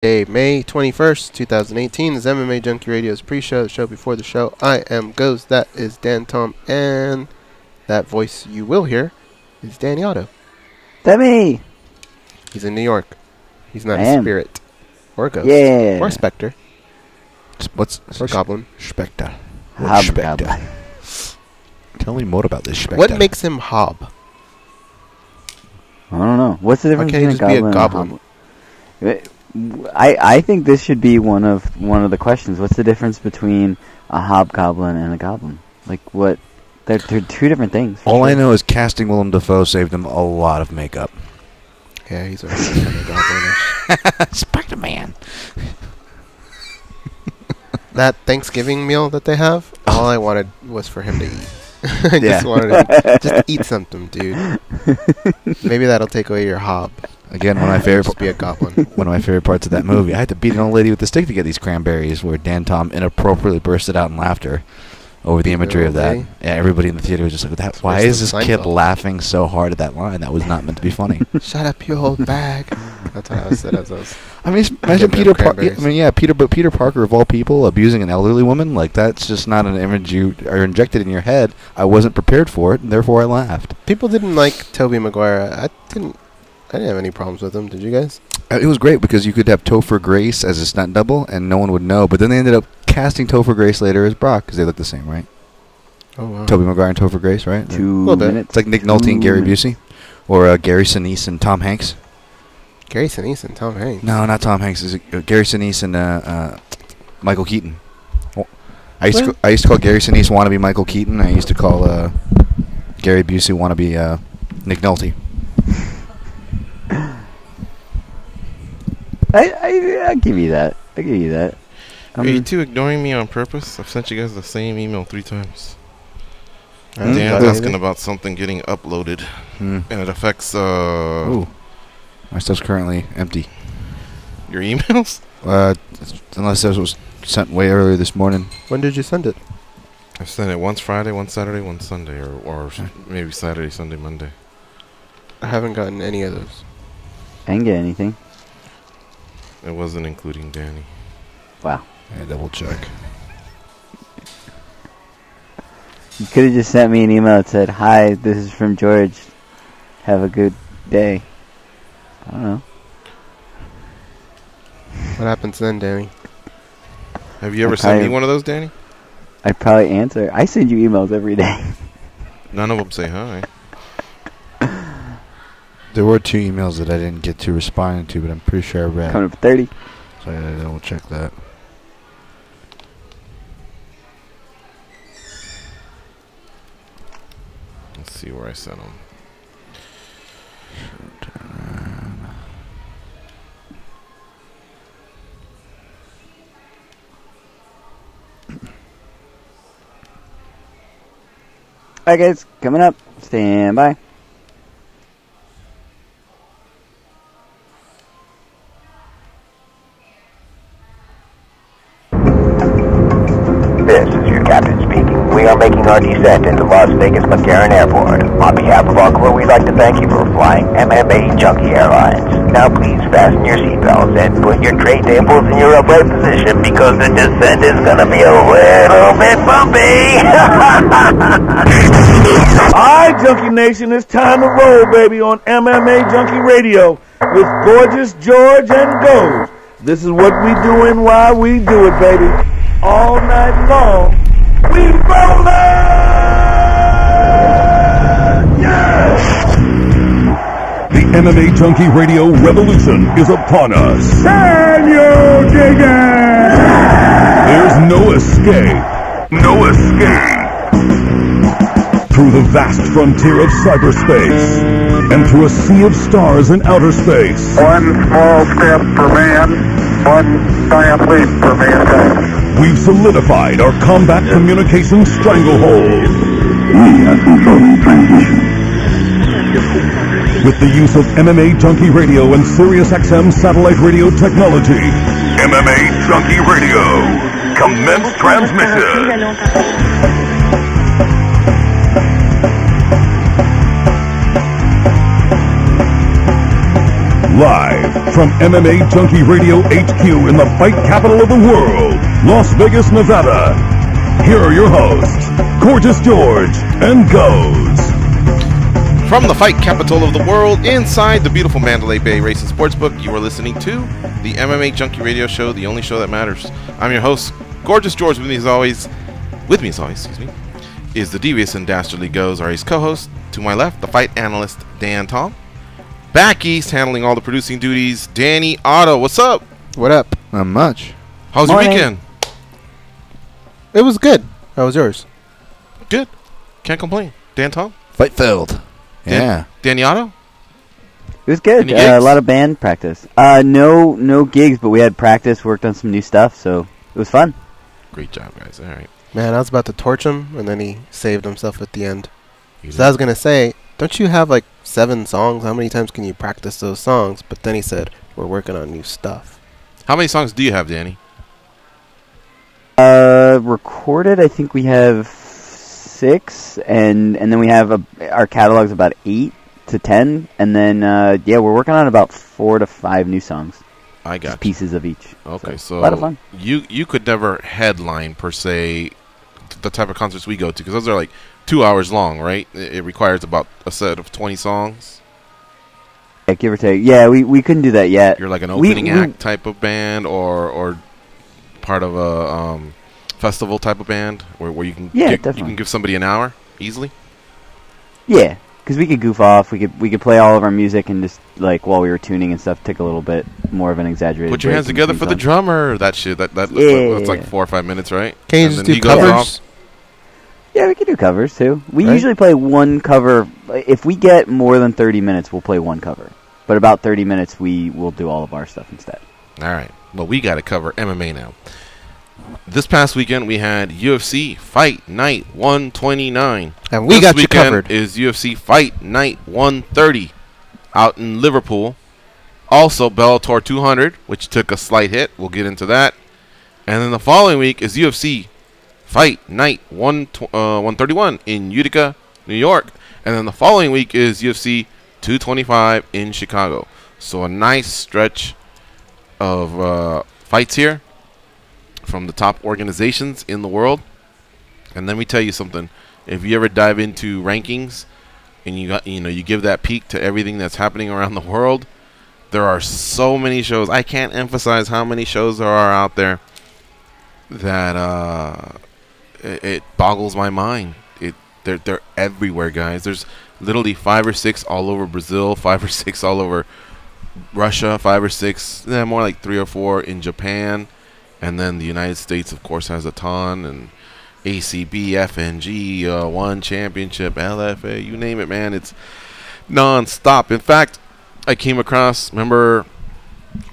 May 21st, 2018. This is MMAjunkie Radio's pre-show, the show before the show. I am Ghost, that is Dan Tom, and that voice you will hear is Danny Otto. That me! He's in New York. He's not a spirit. Or a ghost. Yeah. Or a specter. Or goblin. Spectre. Hobgoblin. Tell me more about this Spectre. What makes him hob? I don't know. What's the difference between a goblin and a goblin? I think this should be one of the questions. What's the difference between a hobgoblin and a goblin? Like what? They're two different things. All I know is casting Willem Dafoe saved him a lot of makeup. Yeah, he's already kind of goblinish. Spider-Man. That Thanksgiving meal that they have, all I wanted was for him to eat. I just wanted to just eat something, dude. Maybe that'll take away your hob. Again, one of my favorite be a goblin. One of my favorite parts of that movie. I had to beat an old lady with a stick to get these cranberries, where Dan Tom inappropriately bursted out in laughter over the imagery of that. Yeah, everybody in the theater was just like, "That. Why is this kid laughing so hard at that line? That was not meant to be funny." Shut up, you old bag. That's what I said as I was. I mean, imagine Peter Parker. Peter Parker of all people abusing an elderly woman. Like, that's just not an image you are injected in your head. I wasn't prepared for it, and therefore I laughed. People didn't like Tobey Maguire. I didn't have any problems with him. Did you guys? It was great because you could have Topher Grace as a stunt double, and no one would know. But then they ended up casting Topher Grace later as Brock because they look the same, right? Oh, wow. Tobey Maguire and Topher Grace, right? 2 minutes. It's like Nick Nolte and Gary Busey, or Gary Sinise and Tom Hanks. Gary Sinise and Tom Hanks. No, not Tom Hanks. It's Gary Sinise and Michael Keaton. Well, I used to call Gary Sinise wannabe Michael Keaton. I used to call Gary Busey wannabe Nick Nolte. I'll give you that. Are you two ignoring me on purpose? I've sent you guys the same email 3 times. Dan's asking about something getting uploaded, and it affects. Ooh, my stuff's currently empty. Your emails? Unless it was sent way earlier this morning. When did you send it? I sent it once Friday, once Saturday, once Sunday, or maybe Saturday, Sunday, Monday. I haven't gotten any of those. I didn't get anything. It wasn't including Danny. Wow. Yeah, double check. You could have just sent me an email that said, "Hi, this is from George. Have a good day." I don't know. What happens then, Danny? Have you ever sent me one of those, Danny? I'd probably answer. I send you emails every day. None of them say hi. There were 2 emails that I didn't get to respond to, but I'm pretty sure I read. Coming up 30. So I gotta double check that. Let's see where I sent them. Alright guys, coming up. Stand by. This is your captain speaking. We are making our descent into Las Vegas McCarran Airport. On behalf of our crew, we'd like to thank you for flying MMAjunkie Airlines. Now please fasten your seatbelts and put your tray tables in your upright position because the descent is going to be a little bit bumpy. Alright, Junkie Nation, it's time to roll, baby, on MMAjunkie Radio with Gorgeous George and Ghost. This is what we do and why we do it, baby. All night long, we rollin'! Yeah! The MMAjunkie Radio revolution is upon us. Can you dig it? There's no escape. No escape. Through the vast frontier of cyberspace and through a sea of stars in outer space. One small step for man, one giant leap for mankind. We've solidified our combat communication stranglehold. We have controlled the transmission. With the use of MMAjunkie Radio and SiriusXM satellite radio technology. MMAjunkie Radio. Commence transmission. Live from MMA Junkie Radio HQ in the fight capital of the world, Las Vegas, Nevada. Here are your hosts, Gorgeous George and Goes. From the fight capital of the world, inside the beautiful Mandalay Bay Racing Sportsbook, you are listening to the MMA Junkie Radio Show, the only show that matters. I'm your host, Gorgeous George. With me as always, is the devious and dastardly Goes, our ace co-host. To my left, the fight analyst, Dan Tom. Back east, handling all the producing duties, Danny Otto. What's up? What up? Not much. How's your weekend? It was good. How was yours? Good. Can't complain. Dan Tom? Fight filled. Yeah. Danny Otto? It was good. A lot of band practice. No gigs, but we had practice, worked on some new stuff, so it was fun. Great job, guys. All right. Man, I was about to torch him, and then he saved himself at the end. So I was going to say, don't you have like 7 songs? How many times can you practice those songs? But then he said, we're working on new stuff. How many songs do you have, Danny? Recorded, I think we have 6, and then we have our catalog's about 8 to 10, and then we're working on about 4 to 5 new songs. I got just pieces of each. Okay, so a lot of fun. You could never headline per se the type of concerts we go to, because those are like 2 hours long, right? It requires about a set of 20 songs. Yeah, give or take. Yeah, we couldn't do that yet. You're like an opening act type of band, or part of a festival type of band where you can you can give somebody an hour easily. Yeah, because we could goof off. We could play all of our music and just like while we were tuning and stuff, take a little bit more of an exaggerated. Put your hands together for the drummer. That shit. That's like 4 or 5 minutes, right? Can you just do covers? Yeah, we can do covers too. We usually play one cover. If we get more than 30 minutes, we'll play one cover. But about 30 minutes, we will do all of our stuff instead. All right. Well, we got to cover MMA now. This past weekend, we had UFC Fight Night 129. And we got you covered. This weekend is UFC Fight Night 130 out in Liverpool. Also, Bellator 200, which took a slight hit. We'll get into that. And then the following week is UFC Fight Night 131 in Utica, New York. And then the following week is UFC 225 in Chicago. So a nice stretch of fights here from the top organizations in the world. And let me tell you something. If you ever dive into rankings and you give that peek to everything that's happening around the world, there are so many shows. I can't emphasize how many shows there are out there that it boggles my mind. They're everywhere, guys. There's literally 5 or 6 all over Brazil, 5 or 6 all over Russia, 5 or 6, more like 3 or 4 in Japan. And then the United States, of course, has a ton. And ACB, FNG, One Championship, LFA, you name it, man. It's non-stop. In fact, I came across, remember,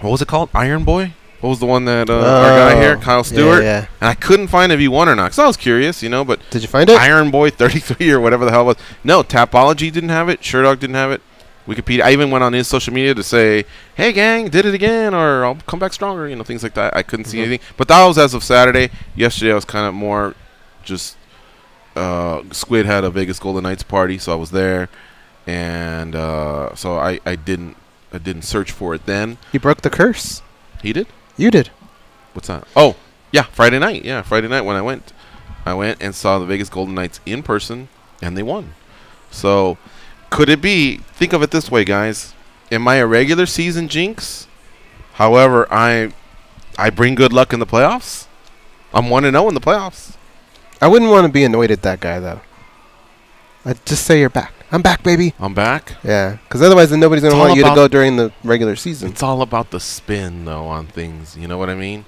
what was it called? Iron Boy? What was the one that our guy here, Kyle Stewart? Yeah. And I couldn't find if he won or not, because I was curious, but did you find it? Iron Boy 33 or whatever the hell it was. No, Tapology didn't have it. Sherdog didn't have it. Wikipedia. I even went on his social media to say, hey, gang, did it again, or I'll come back stronger, things like that. I couldn't see anything. But that was as of Saturday. Yesterday I was kind of more just Squid had a Vegas Golden Knights party, so I was there. And so I didn't search for it then. He broke the curse. He did? You did. What's that? Oh, yeah, Friday night. Yeah, Friday night when I went and saw the Vegas Golden Knights in person, and they won. So could it be, think of it this way, guys. Am I a regular season jinx? However, I bring good luck in the playoffs. I'm 1-0 in the playoffs. I wouldn't want to be annoyed at that guy, though. I'd just say you're back. I'm back, baby. I'm back? Yeah, because otherwise then nobody's going to want you to go during the regular season. It's all about the spin, though, on things. You know what I mean?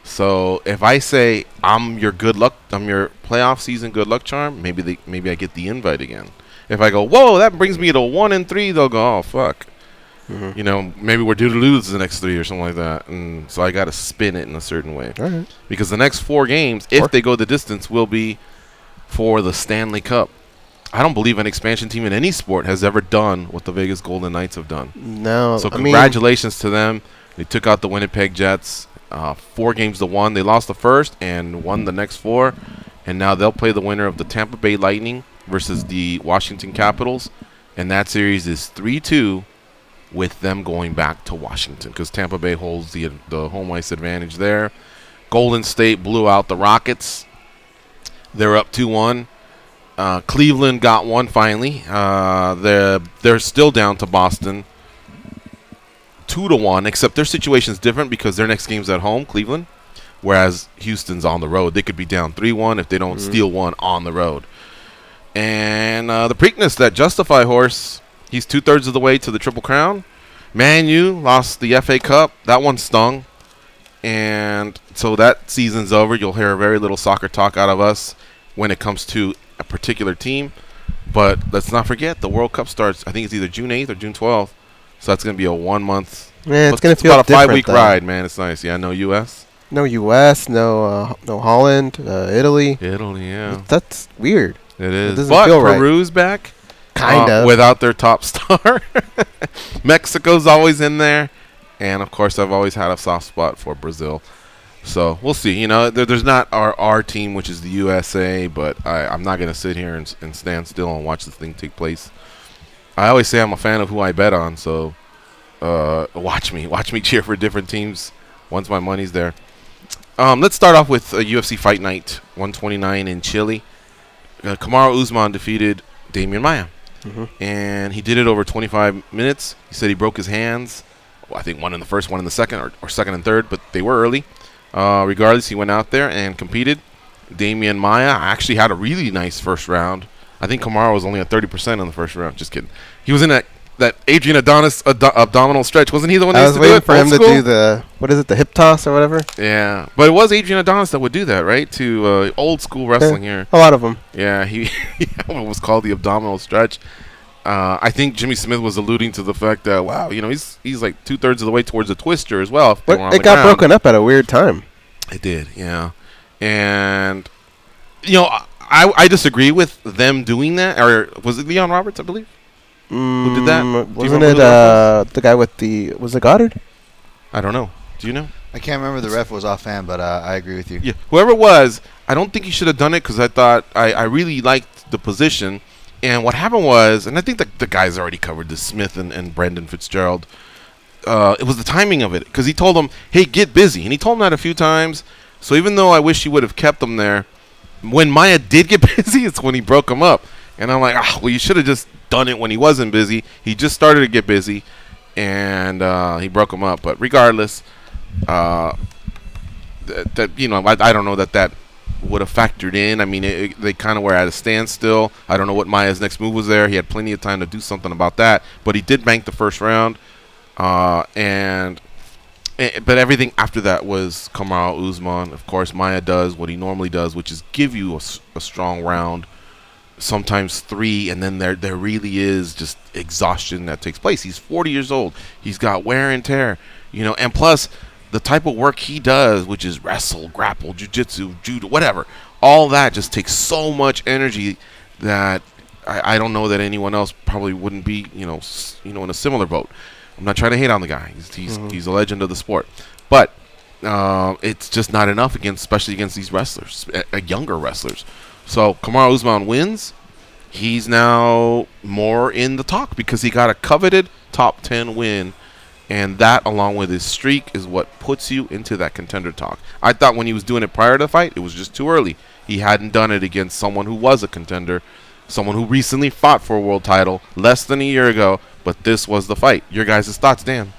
So if I say I'm your good luck, I'm your playoff season good luck charm, maybe I get the invite again. If I go, whoa, that brings me to 1-3, they'll go, oh, fuck. Mm-hmm. Maybe we're due to lose the next 3 or something like that. And so I got to spin it in a certain way. All right. Because the next 4 games, if they go the distance, will be for the Stanley Cup. I don't believe an expansion team in any sport has ever done what the Vegas Golden Knights have done. No. So congratulations to them. They took out the Winnipeg Jets 4-1. They lost the first and won the next 4. And now they'll play the winner of the Tampa Bay Lightning versus the Washington Capitals. And that series is 3-2 with them going back to Washington because Tampa Bay holds the home ice advantage there. Golden State blew out the Rockets. They're up 2-1. Cleveland got one finally. They're still down to Boston 2-1, except their situation's different because their next game's at home, Cleveland, whereas Houston's on the road. They could be down 3-1 if they don't steal one on the road. And the Preakness, that Justify horse, he's 2/3 of the way to the Triple Crown. Man U lost the FA Cup. That one stung. And so that season's over. You'll hear very little soccer talk out of us when it comes to a particular team. But let's not forget, the World Cup starts, I think it's either June 8th or June 12th. So that's going to be a 1 month. Yeah, it's going to feel about a different, 5-week though. ride, man. It's nice. Yeah, no U.S. No U.S., no Holland, Italy. Italy, yeah. That's weird. It is. It doesn't but feel right. Peru's back. Kind of. Without their top star. Mexico's always in there. And, of course, I've always had a soft spot for Brazil. So we'll see. You know, there's not our team, which is the USA, but I'm not going to sit here and stand still and watch this thing take place. I always say I'm a fan of who I bet on, so watch me cheer for different teams once my money's there. Let's start off with UFC Fight Night 129 in Chile. Kamaru Usman defeated Damian Maia, and he did it over 25 minutes. He said he broke his hands. Well, I think one in the first, one in the second, or second and third, but they were early. Regardless, he went out there and competed. Damian Maia actually had a really nice first round. I think Kamaru was only at 30% in the first round. Just kidding. He was in that Adrian Adonis abdominal stretch. Wasn't he the one that used to do it? I was waiting for him to do the, what is it, the hip toss or whatever? Yeah. But it was Adrian Adonis that would do that, right? To old school wrestling here. A lot of them. Yeah, he what was called the abdominal stretch. I think Jimmy Smith was alluding to the fact that, wow, you know, he's like 2/3 of the way towards a twister as well. But it got broken up at a weird time. It did, yeah. And, you know, I disagree with them doing that. Or was it Leon Roberts, I believe? Who did that? Wasn't it the guy with the... Was it Goddard? I don't know. Do you know? I can't remember. The ref was offhand, but I agree with you. Yeah, whoever it was, I don't think he should have done it because I thought I really liked the position. And what happened was, and I think the guys already covered this, Smith and Brendan Fitzgerald. It was the timing of it because he told him, hey, get busy. And he told him that a few times. So even though I wish he would have kept him there, when Maia did get busy, it's when he broke him up. And I'm like, well, you should have just done it when he wasn't busy. He just started to get busy, and he broke him up. But regardless, you know, I don't know that would have factored in. I mean, they kind of were at a standstill. I don't know what Maia's next move was there. He had plenty of time to do something about that. But he did bank the first round, but everything after that was Kamaru Usman. Of course, Maia does what he normally does, which is give you a strong round, sometimes 3, and then there really is just exhaustion that takes place. He's 40 years old. He's got wear and tear, you know, and plus the type of work he does, which is wrestle, grapple, jiu-jitsu, judo, whatever, all that just takes so much energy that I don't know that anyone else probably wouldn't be, you know, in a similar boat. I'm not trying to hate on the guy. He's a legend of the sport, but it's just not enough especially against these wrestlers, younger wrestlers. So Kamaru Usman wins. He's now more in the talk because he got a coveted top 10 win, and that, along with his streak, is what puts you into that contender talk. I thought when he was doing it prior to the fight, it was just too early. He hadn't done it against someone who was a contender, someone who recently fought for a world title less than a year ago, but this was the fight. Your guys' thoughts, Dan?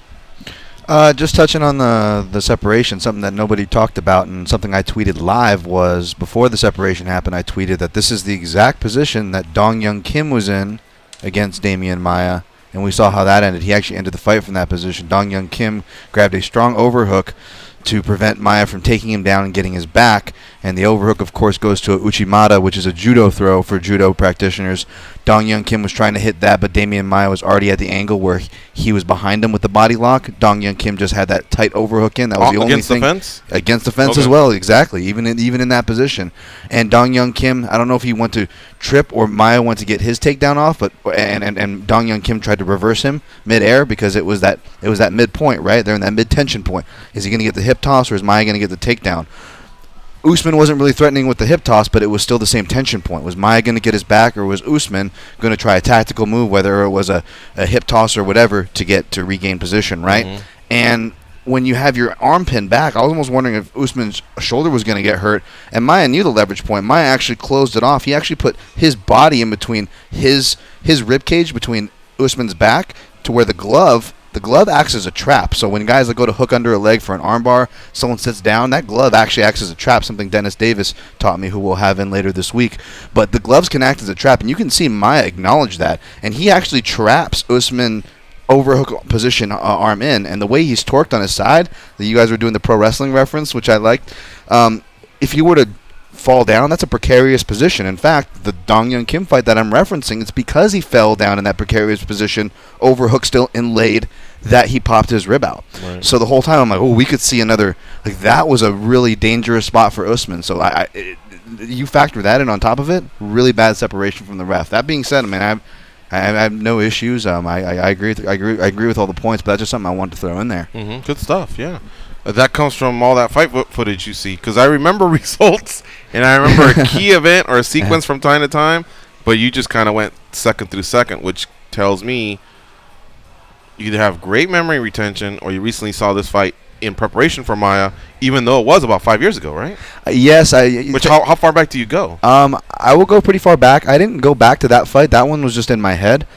Just touching on the separation, something that nobody talked about and something I tweeted live was, before the separation happened, I tweeted that this is the exact position that Dong Young Kim was in against Damian Maia, and we saw how that ended. He actually ended the fight from that position. Dong Young Kim grabbed a strong overhook to prevent Maia from taking him down and getting his back, and the overhook, of course, goes to a Uchimata, which is a judo throw for judo practitioners. Dong Young Kim was trying to hit that, but Damian Maia was already at the angle where he was behind him with the body lock. Dong Young Kim just had that tight overhook in. That was the only thing. Against the fence? Against the fence as well, exactly, even in that position. And Dong Young Kim, I don't know if he went to trip or Maia went to get his takedown off, but and Dong Young Kim tried to reverse him midair because it was that midpoint, right? They're in that mid-tension point. Is he going to get the hip toss or is Maia going to get the takedown? Usman wasn't really threatening with the hip toss, but it was still the same tension point. Was Maia going to get his back, or was Usman going to try a tactical move, whether it was a hip toss or whatever, to regain position, right? Mm-hmm. And when you have your arm pinned back, I was almost wondering if Usman's shoulder was going to get hurt. And Maia knew the leverage point. Maia actually closed it off. He actually put his body in between his rib cage, between Usman's back, to where the glove acts as a trap. So when guys go to hook under a leg for an armbar, someone sits down, that glove actually acts as a trap, something Dennis Davis taught me, who we'll have in later this week. But the gloves can act as a trap, and you can see Maia acknowledge that. And he actually traps Usman overhook position, arm in, and the way he's torqued on his side, that you guys were doing the pro wrestling reference, which I liked, if you were to fall down, that's a precarious position. In fact, the Dong Young Kim fight that I'm referencing, it's because he fell down in that precarious position, overhook still inlaid, that he popped his rib out. Right. So the whole time I'm like, oh, we could see another, like, that was a really dangerous spot for Usman. So you factor that in on top of it, really bad separation from the ref. That being said, I mean, I have no issues. I agree with all the points, but that's just something I wanted to throw in there. Mm-hmm. Good stuff, yeah. That comes from all that fight footage you see, because I remember results and I remember a key event or a sequence from time to time, but you just kind of went second through second, which tells me you either have great memory retention or you recently saw this fight in preparation for Maia, even though it was about 5 years ago, right? Yes. How far back do you go? I will go pretty far back. I didn't go back to that fight. That one was just in my head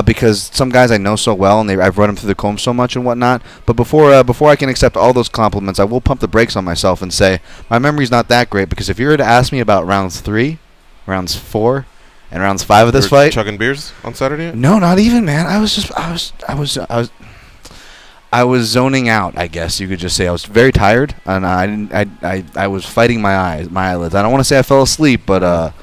because some guys I know so well, and I've run them through the comb so much and whatnot. But before I can accept all those compliments, I will pump the brakes on myself and say my memory's not that great, because if you were to ask me about rounds 3, rounds 4, and rounds 5 of this fight, chugging beers on Saturday? No, not even, man. I was zoning out, I guess you could just say. I was very tired, and I was fighting my eyelids. I don't want to say I fell asleep, but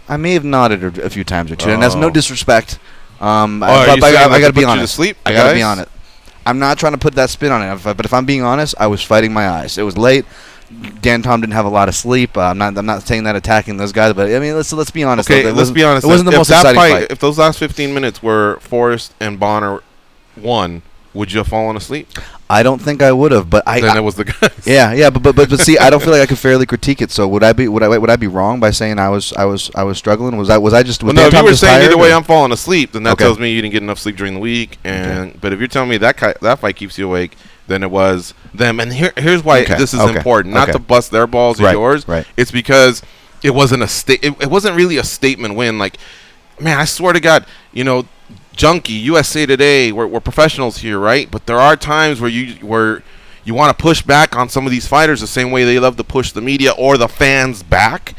I may have nodded a few times or two, and that's no disrespect. I got to be honest. I got to be honest. I'm not trying to put that spin on it, but if I'm being honest, I was fighting my eyes. It was late. Dan Tom didn't have a lot of sleep. I'm not saying that attacking those guys, but I mean, let's be honest. Okay, let's be honest. It wasn't the most exciting fight. If those last 15 minutes were Forrest and Bonner won, would you have fallen asleep? I don't think I would have, but then it was the guys. Yeah, but see, I don't feel like I could fairly critique it. So would I be wrong by saying I was struggling? Was I just? Well, no, if you were saying either way I'm falling asleep, then that tells me you didn't get enough sleep during the week. And but if you're telling me that fight keeps you awake, then it was them. And here's why this is important. Not to bust their balls or yours. Right. It's because it wasn't it wasn't really a statement win. Like, man, I swear to God, Junkie, USA Today, we're professionals here, right? But there are times where you want to push back on some of these fighters the same way they love to push the media or the fans back.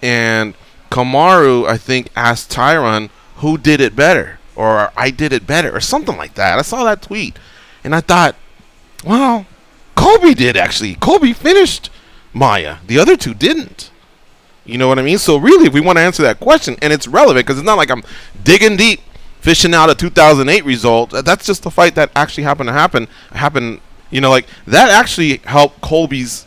And Kamaru, I think, asked Tyron who did it better, or I did it better, or something like that. I saw that tweet, and I thought, well, Colby did, actually. Colby finished Maia. The other two didn't. You know what I mean? So really, if we want to answer that question, and it's relevant because it's not like I'm digging deep, fishing out a 2008 result. That's just the fight that actually happened. Like that actually helped Colby's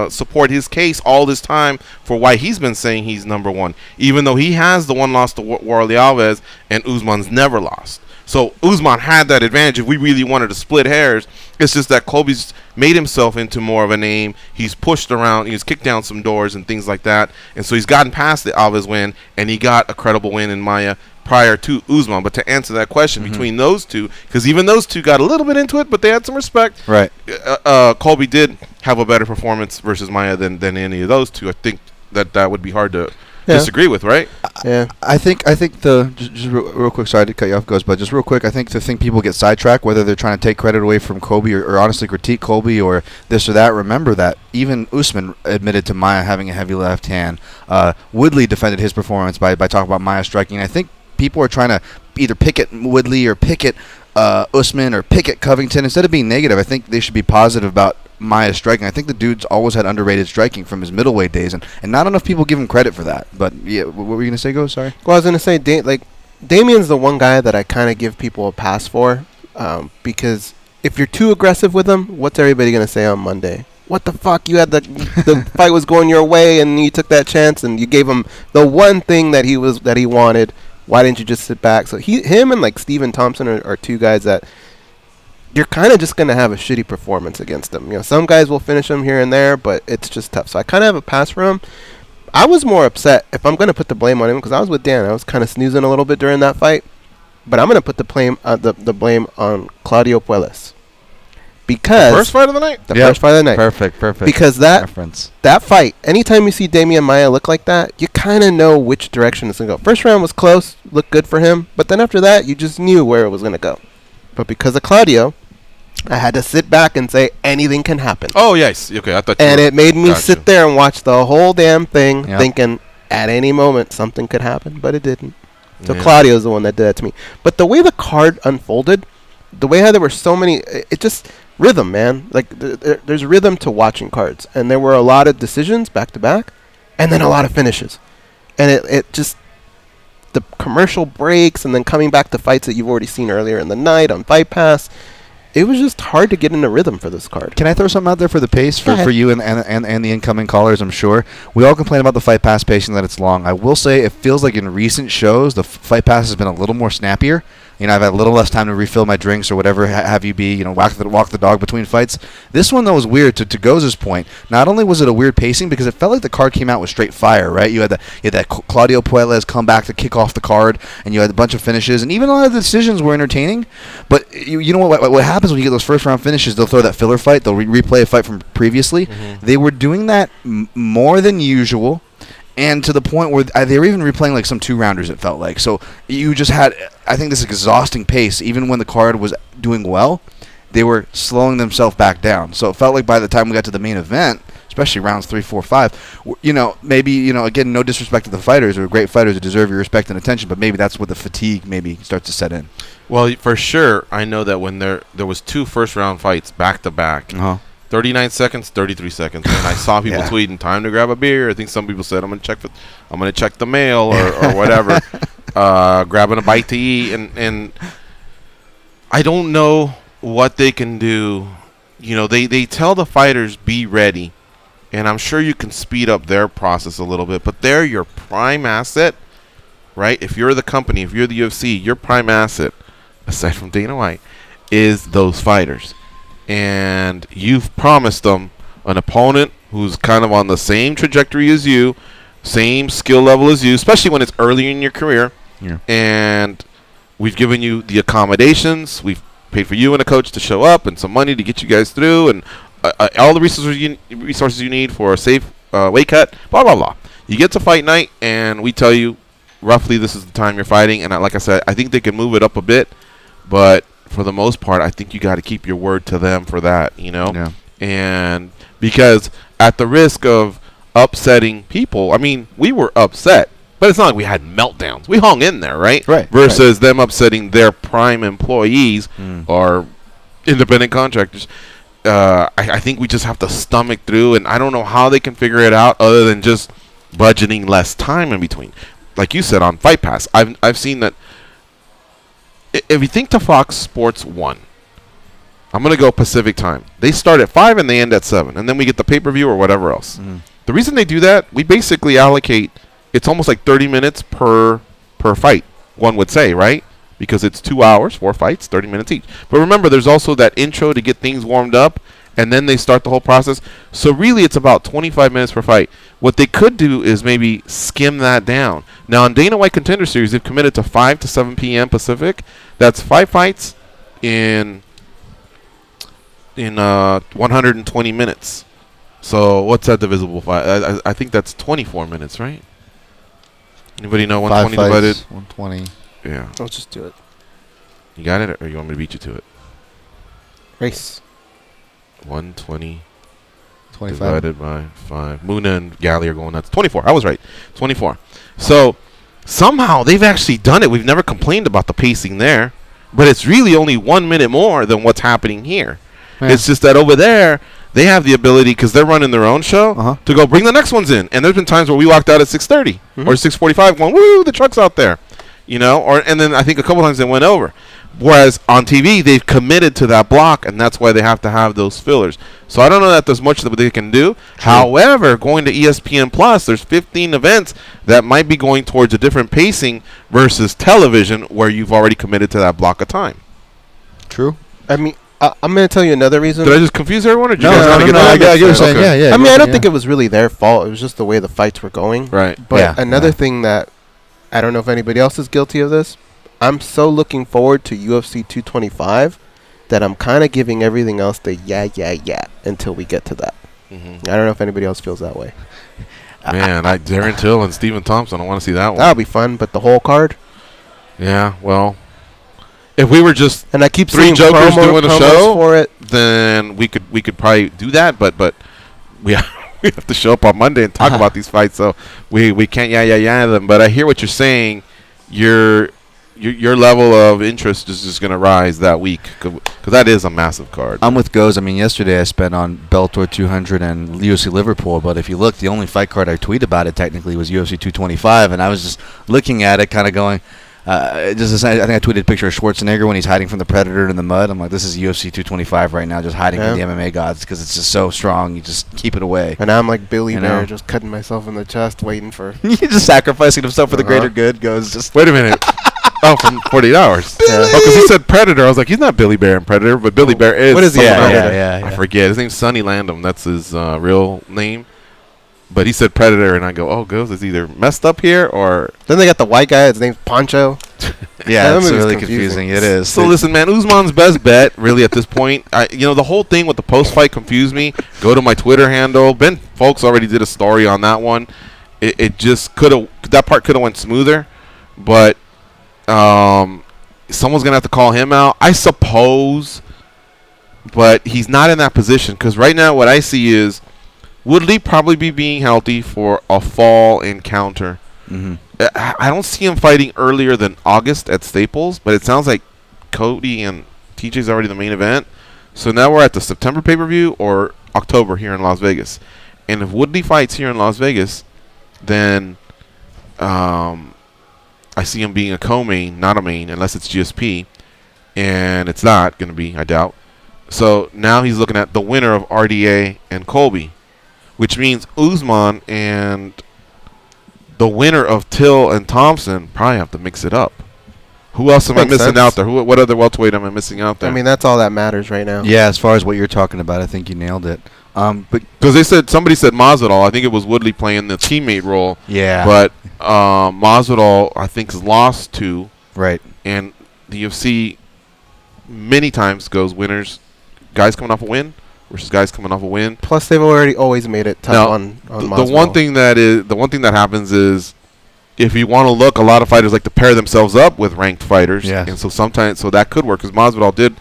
support his case all this time for why he's been saying he's number one, even though he has the one loss to Warley Alves and Usman's never lost. So Usman had that advantage. If we really wanted to split hairs, it's just that Colby's made himself into more of a name. He's pushed around. He's kicked down some doors and things like that. And so he's gotten past the Alves win, and he got a credible win in Maia prior to Usman. But to answer that question, between those two, because even those two got a little bit into it, but they had some respect. Right. Colby did have a better performance versus Maia than any of those two. I think that would be hard to disagree with, right? Yeah. I think just real quick, sorry to cut you off, Ghost, but just real quick, I think the thing people get sidetracked, whether they're trying to take credit away from Colby or honestly critique Colby or this or that, remember that even Usman admitted to Maia having a heavy left hand. Woodley defended his performance by talking about Maia striking. I think people are trying to either pick at Woodley or pick at Usman or pick at Covington. Instead of being negative, I think they should be positive about Maia striking. I think the dude's always had underrated striking from his middleweight days, and not enough people give him credit for that. But yeah, what were you gonna say, Go? Sorry. Well, I was gonna say, Damian's the one guy that I kind of give people a pass for, because if you're too aggressive with him, what's everybody gonna say on Monday? What the fuck? You had the fight was going your way, and you took that chance, and you gave him the one thing that he wanted. Why didn't you just sit back? So him and like Stephen Thompson are two guys that you're kind of just going to have a shitty performance against him. You know, some guys will finish him here and there, but it's just tough. So I kind of have a pass for him. I was more upset if I'm going to put the blame on him because I was with Dan. I was kind of snoozing a little bit during that fight. But I'm going to put the blame on Claudio Puelles. Because the first fight of the night? The first fight of the night. Perfect. Because that fight, anytime you see Damian Maia look like that, you kind of know which direction it's going to go. First round was close, looked good for him. But then after that, you just knew where it was going to go. But because of Claudio, I had to sit back and say anything can happen. Oh, yes. Okay, I thought it made me sit there and watch the whole damn thing thinking at any moment something could happen, but it didn't. So Claudio's the one that did that to me. But the way the card unfolded, the way how there were so many, it just rhythm, man. Like there's rhythm to watching cards, and there were a lot of decisions back to back, and then a lot of finishes, and it just the commercial breaks, and then coming back to fights that you've already seen earlier in the night on Fight Pass. It was just hard to get in a rhythm for this card. Can I throw something out there for the pace for you and the incoming callers? I'm sure we all complain about the Fight Pass pacing, that it's long. I will say it feels like in recent shows the Fight Pass has been a little more snappier. You know, I've had a little less time to refill my drinks or whatever have you be. You know, walk the dog between fights. This one though was weird. To Goz's point, not only was it a weird pacing because it felt like the card came out with straight fire. Right, you had that Claudio Puelles come back to kick off the card, and you had a bunch of finishes, and even a lot of the decisions were entertaining. But you know what happens when you get those first round finishes? They'll throw that filler fight. They'll replay a fight from previously. Mm-hmm. They were doing that more than usual. And to the point where they were even replaying like some 2-rounders, it felt like. So you just had, I think, this exhausting pace. Even when the card was doing well, they were slowing themselves back down. So it felt like by the time we got to the main event, especially rounds 3, 4, 5, you know, maybe, you know, again, no disrespect to the fighters. They're great fighters who deserve your respect and attention, but maybe that's where the fatigue maybe starts to set in. Well, for sure, I know that when there was 2 first-round fights back-to-back, 39 seconds, 33 seconds. And I saw people tweeting, time to grab a beer. I think some people said, I'm gonna check the mail or whatever. Grabbing a bite to eat, and I don't know what they can do. You know, they tell the fighters be ready, and I'm sure you can speed up their process a little bit, but they're your prime asset, right? If you're the company, if you're the UFC, your prime asset, aside from Dana White, is those fighters. And you've promised them an opponent who's kind of on the same trajectory as you, same skill level as you, especially when it's early in your career. Yeah. And we've given you the accommodations. We've paid for you and a coach to show up and some money to get you guys through, and all the resources you need for a safe weight cut, blah, blah, blah. You get to fight night, and we tell you roughly this is the time you're fighting. And like I said, I think they can move it up a bit, but for the most part, I think you got to keep your word to them for that, you know? Yeah. And because at the risk of upsetting people, I mean, we were upset, but it's not like we had meltdowns. We hung in there, right? Right. Versus them upsetting their prime employees or independent contractors. I think we just have to stomach through, and I don't know how they can figure it out other than just budgeting less time in between. Like you said on Fight Pass, I've seen that. If you think to Fox Sports 1, I'm going to go Pacific time. They start at 5 and they end at 7. And then we get the pay-per-view or whatever else. The reason they do that, we basically allocate, it's almost like 30 minutes per fight, one would say, right? Because it's 2 hours, 4 fights, 30 minutes each. But remember, there's also that intro to get things warmed up, and then they start the whole process. So really, it's about 25 minutes per fight. What they could do is maybe skim that down. Now, on Dana White Contender Series, they've committed to 5 to 7 p.m. Pacific. That's 5 fights in 120 minutes. So what's that divisible by? I think that's 24 minutes, right? Anybody know 120 divided? 120. Yeah. Let's just do it. You got it, or you want me to beat you to it? Race. 120 25 divided by 5. Muna and Galley are going nuts. 24. I was right. 24. So somehow they've actually done it. We've never complained about the pacing there, but it's really only 1 minute more than what's happening here. Yeah. It's just that over there they have the ability, because they're running their own show, to go bring the next ones in. And there's been times where we walked out at 6:30 or 6:45 going, woo, the truck's out there. You know, and then I think a couple times they went over. Whereas on TV, they've committed to that block, and that's why they have to have those fillers. So I don't know that there's much that they can do. True. However, going to ESPN Plus, there's 15 events that might be going towards a different pacing versus television, where you've already committed to that block of time. True. I mean, I'm going to tell you another reason. Did I just confuse everyone? Or did you No, guys wanna get that? I get what you're saying. Okay. Yeah. I mean, I don't think it was really their fault. It was just the way the fights were going. Right. But another thing that I don't know if anybody else is guilty of this. I'm so looking forward to UFC 225 that I'm kind of giving everything else the yeah until we get to that. I don't know if anybody else feels that way. Man, Darren Till and Stephen Thompson. I want to see that one. That'll be fun, but the whole card. Yeah. Well, if we were just and I keep three seeing jokers doing a show for it, then we could probably do that. But we have to show up on Monday and talk about these fights, so we can't yeah them. But I hear what you're saying. Your level of interest is just going to rise that week because that is a massive card. I'm with Goes. I mean, yesterday I spent on Bellator 200 and UFC Liverpool, but if you look, the only fight card I tweeted about it technically was UFC 225, and I was just looking at it kind of going, I think I tweeted a picture of Schwarzenegger when he's hiding from the Predator in the mud. I'm like, this is UFC 225 right now, just hiding from the MMA gods because it's just so strong. You just keep it away. And I'm like Billy Bear, just cutting myself in the chest, waiting for... He's just sacrificing himself for the greater good. Goes just... Wait a minute. Oh, from 48 Hours. Oh, because he said Predator. I was like, he's not Billy Bear in Predator, but Billy Bear is. What is he? Yeah. I forget. His name's Sonny Landham. That's his real name. But he said Predator, and I go, oh, Goes is either messed up here or... Then they got the white guy. His name's Poncho. Yeah, it's really confusing. It is. So listen, man, Usman's best bet, really, at this point. The whole thing with the post-fight confused me. Go to my Twitter handle. Ben Folks already did a story on that one. It just could have... That part could have went smoother. But someone's going to have to call him out, I suppose. But he's not in that position. Because right now what I see is... Woodley probably be being healthy for a fall encounter. I don't see him fighting earlier than August at Staples, but it sounds like Cody and TJ's already the main event. So now we're at the September pay-per-view or October here in Las Vegas. And if Woodley fights here in Las Vegas, then I see him being a co-main, not a main, unless it's GSP. And it's not going to be, I doubt. So now he's looking at the winner of RDA and Colby, which means Usman and the winner of Till and Thompson probably have to mix it up. Who else am I missing out there? What other welterweight am I missing out there? I mean, that's all that matters right now. Yeah, as far as what you're talking about, I think you nailed it. But because somebody said Masvidal, I think it was Woodley playing the teammate role. Yeah. But Masvidal, I think, is lost to. Right. And the UFC many times goes winners, guys coming off a win versus guys coming off a win. Plus, they've always made it tough on the one thing that happens is if you want to look, a lot of fighters like to pair themselves up with ranked fighters. Yeah. And so that could work because Masvidal did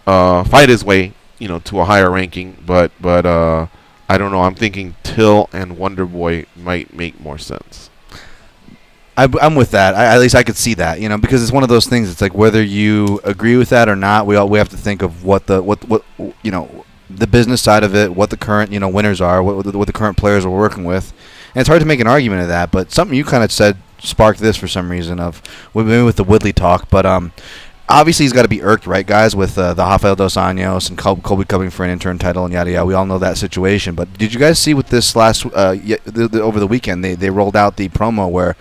fight his way, to a higher ranking. But I don't know. I'm thinking Till and Wonderboy might make more sense. I'm with that. At least I could see that, because it's one of those things. It's like whether you agree with that or not, we have to think of what the business side of it, what the current winners are, what the current players we're working with, and it's hard to make an argument of that. But something you kind of said sparked this for some reason maybe with the Woodley talk. But obviously he's got to be irked, right, guys, with the Rafael dos Anjos and Colby coming for an interim title and yada yada. We all know that situation. But did you guys see with this last over the weekend they rolled out the promo where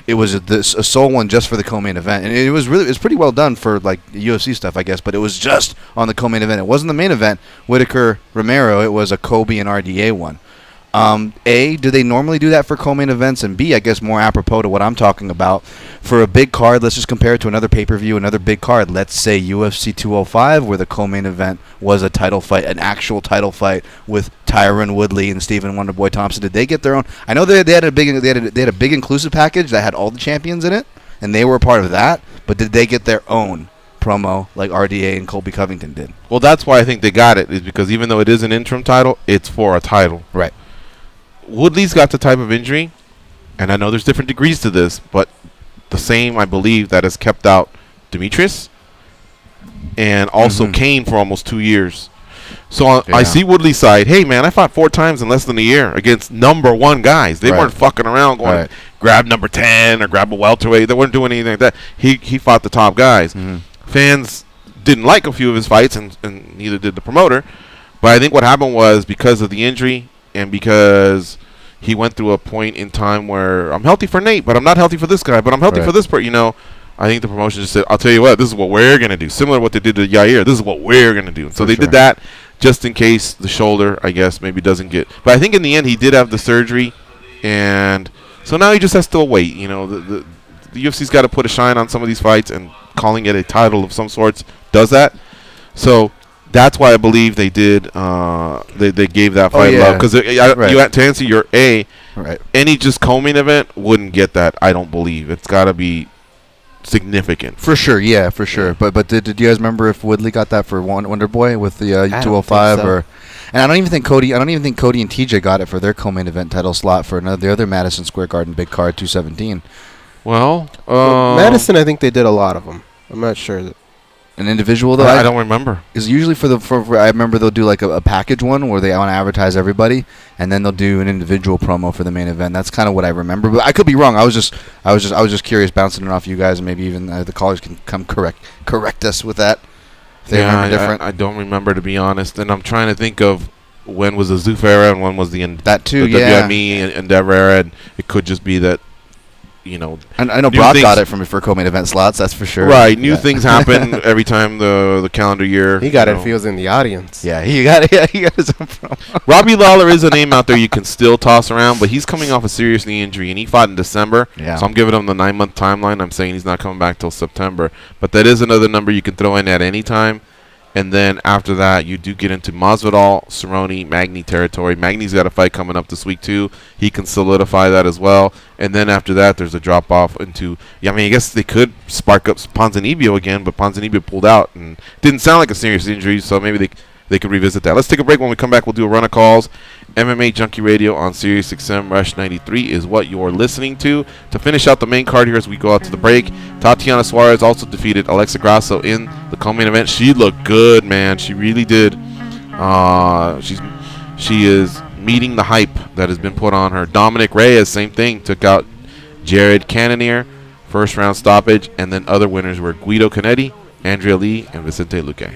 it was a sole one just for the co-main event, and it was pretty well done for like UFC stuff, I guess. But it was just on the co-main event. It wasn't the main event, Whitaker Romero. It was a Kobe and RDA one. A, do they normally do that for co-main events? And B, I guess more apropos to what I'm talking about, for a big card, let's just compare it to another pay-per-view, another big card. Let's say UFC 205, where the co-main event was a title fight, an actual title fight with Tyron Woodley and Stephen Wonderboy Thompson. Did they get their own? I know they had a big inclusive package that had all the champions in it, and they were a part of that. But did they get their own promo like RDA and Colby Covington did? Well, that's why I think they got it, is because even though it is an interim title, it's for a title. Right. Woodley's got the type of injury, and I know there's different degrees to this, but the same, I believe, that has kept out Demetrius and also Kane for almost 2 years. So I see Woodley's side. Hey, man, I fought 4 times in less than a year against #1 guys. They weren't fucking around going grab number 10 or grab a welterweight. They weren't doing anything like that. He fought the top guys. Fans didn't like a few of his fights, and neither did the promoter. But I think what happened was because of the injury and because he went through a point in time where I'm healthy for Nate, but I'm not healthy for this guy, but I'm healthy for this person. I think the promotion just said, I'll tell you what, this is what we're going to do. Similar to what they did to Yair. This is what we're going to do. So they did that just in case the shoulder, I guess, maybe doesn't get. But I think in the end he did have the surgery. And so now he just has to wait. You know, the UFC's got to put a shine on some of these fights, and calling it a title of some sorts does that. So that's why I believe they did. They gave that fight love. Because to answer your A, any just co-main event wouldn't get that, I don't believe. It's got to be significant. For sure, yeah, for sure. But did you guys remember if Woodley got that for Wonderboy with the 205 or? And I don't even think Cody and TJ got it for their co-main event title slot for the other Madison Square Garden big card 217. Well, Madison, I think they did a lot of them. I'm not sure that. An individual though, I don't remember. Is usually for I remember they'll do like a package one where they want to advertise everybody, and then they'll do an individual promo for the main event. That's kind of what I remember, but I could be wrong. I was just curious, bouncing it off you guys, and maybe even the callers can come correct us with that. If they remember different. I don't remember, to be honest, and I'm trying to think of when was the Zoof era and when was the WME Endeavor era, and it could just be that. You know, I know Brock got it for co-main event slots. That's for sure. Right, new things happen every time the calendar year. He got it if he was in the audience. Yeah, he got it. He got his own promo. Robbie Lawler is a name out there you can still toss around, but he's coming off a serious knee injury, and he fought in December. Yeah. So I'm giving him the 9-month timeline. I'm saying he's not coming back till September, but that is another number you can throw in at any time. And then after that, you do get into Masvidal, Cerrone, Magny territory. Magny's got a fight coming up this week, too. He can solidify that as well. And then after that, there's a drop-off into... Yeah, I mean, I guess they could spark up Ponzinibbio again, but Ponzinibbio pulled out and didn't sound like a serious injury, so maybe they could revisit that. Let's take a break. When we come back, we'll do a run of calls. MMA Junkie Radio on Sirius XM Rush 93 is what you're listening to. To finish out the main card here as we go out to the break, Tatiana Suarez also defeated Alexa Grasso in the co-main event. She looked good, man. She really did. She is meeting the hype that has been put on her. Dominic Reyes, same thing, took out Jared Cannonier, first round stoppage, and then other winners were Guido Canetti, Andrea Lee, and Vicente Luque.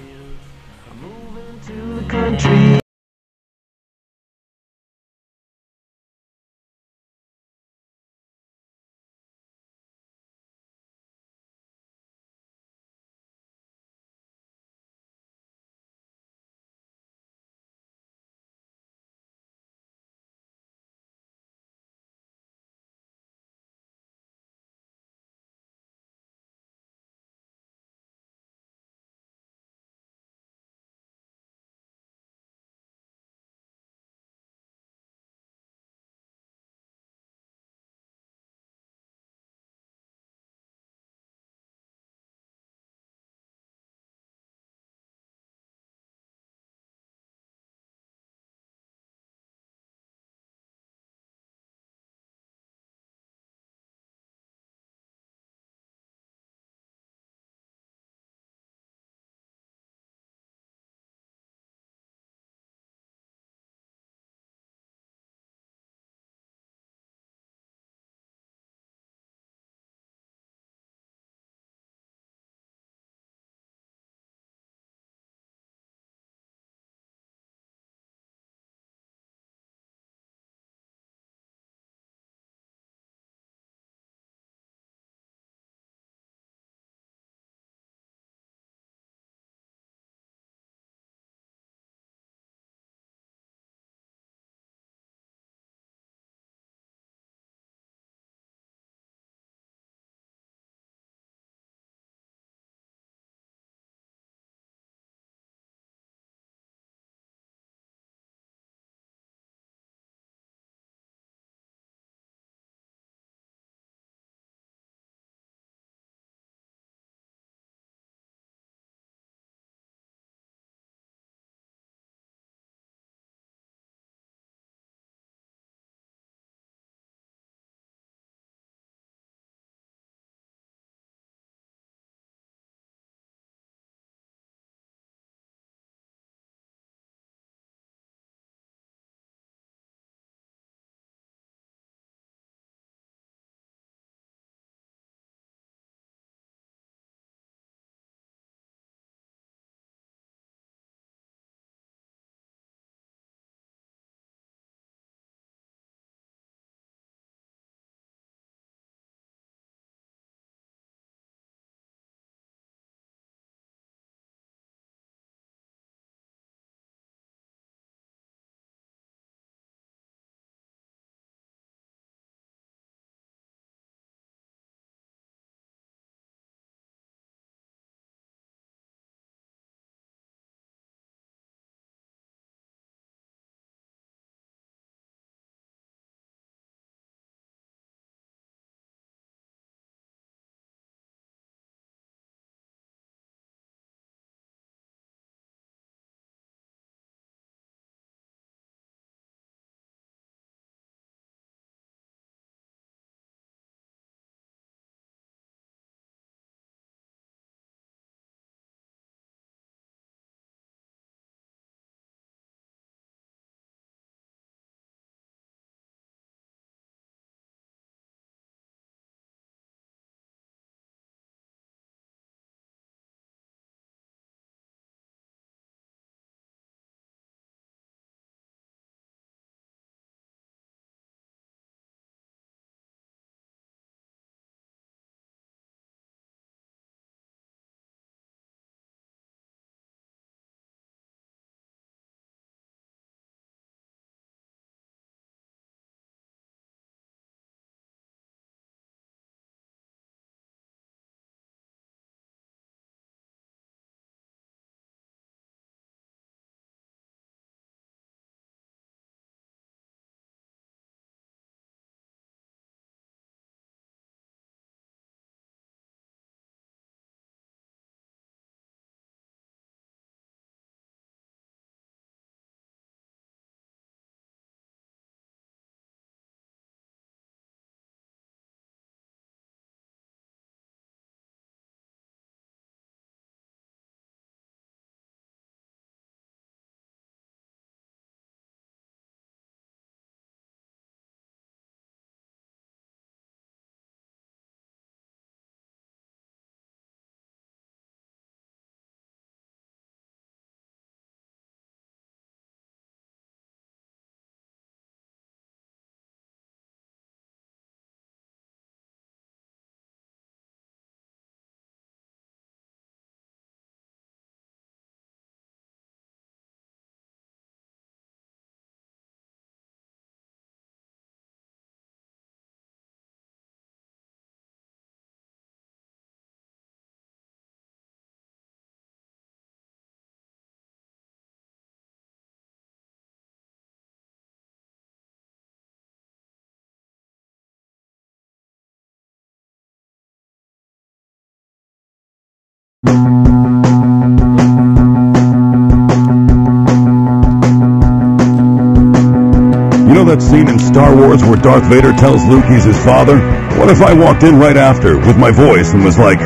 know that scene in Star Wars where Darth Vader tells Luke he's his father? What if I walked in right after with my voice and was like,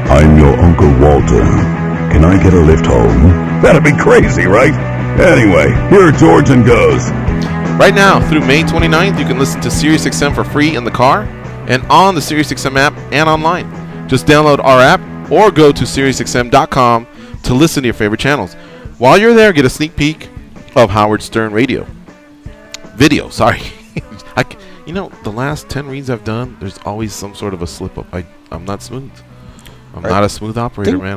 I'm your Uncle Walter. Can I get a lift home? That'd be crazy, right? Anyway, here George and goes. Right now, through May 29th, you can listen to SiriusXM for free in the car and on the SiriusXM app and online. Just download our app or go to SiriusXM.com to listen to your favorite channels. While you're there, get a sneak peek of Howard Stern video. You know, the last 10 reads I've done, there's always some sort of a slip-up. I'm not smooth. I'm not a smooth operator, man.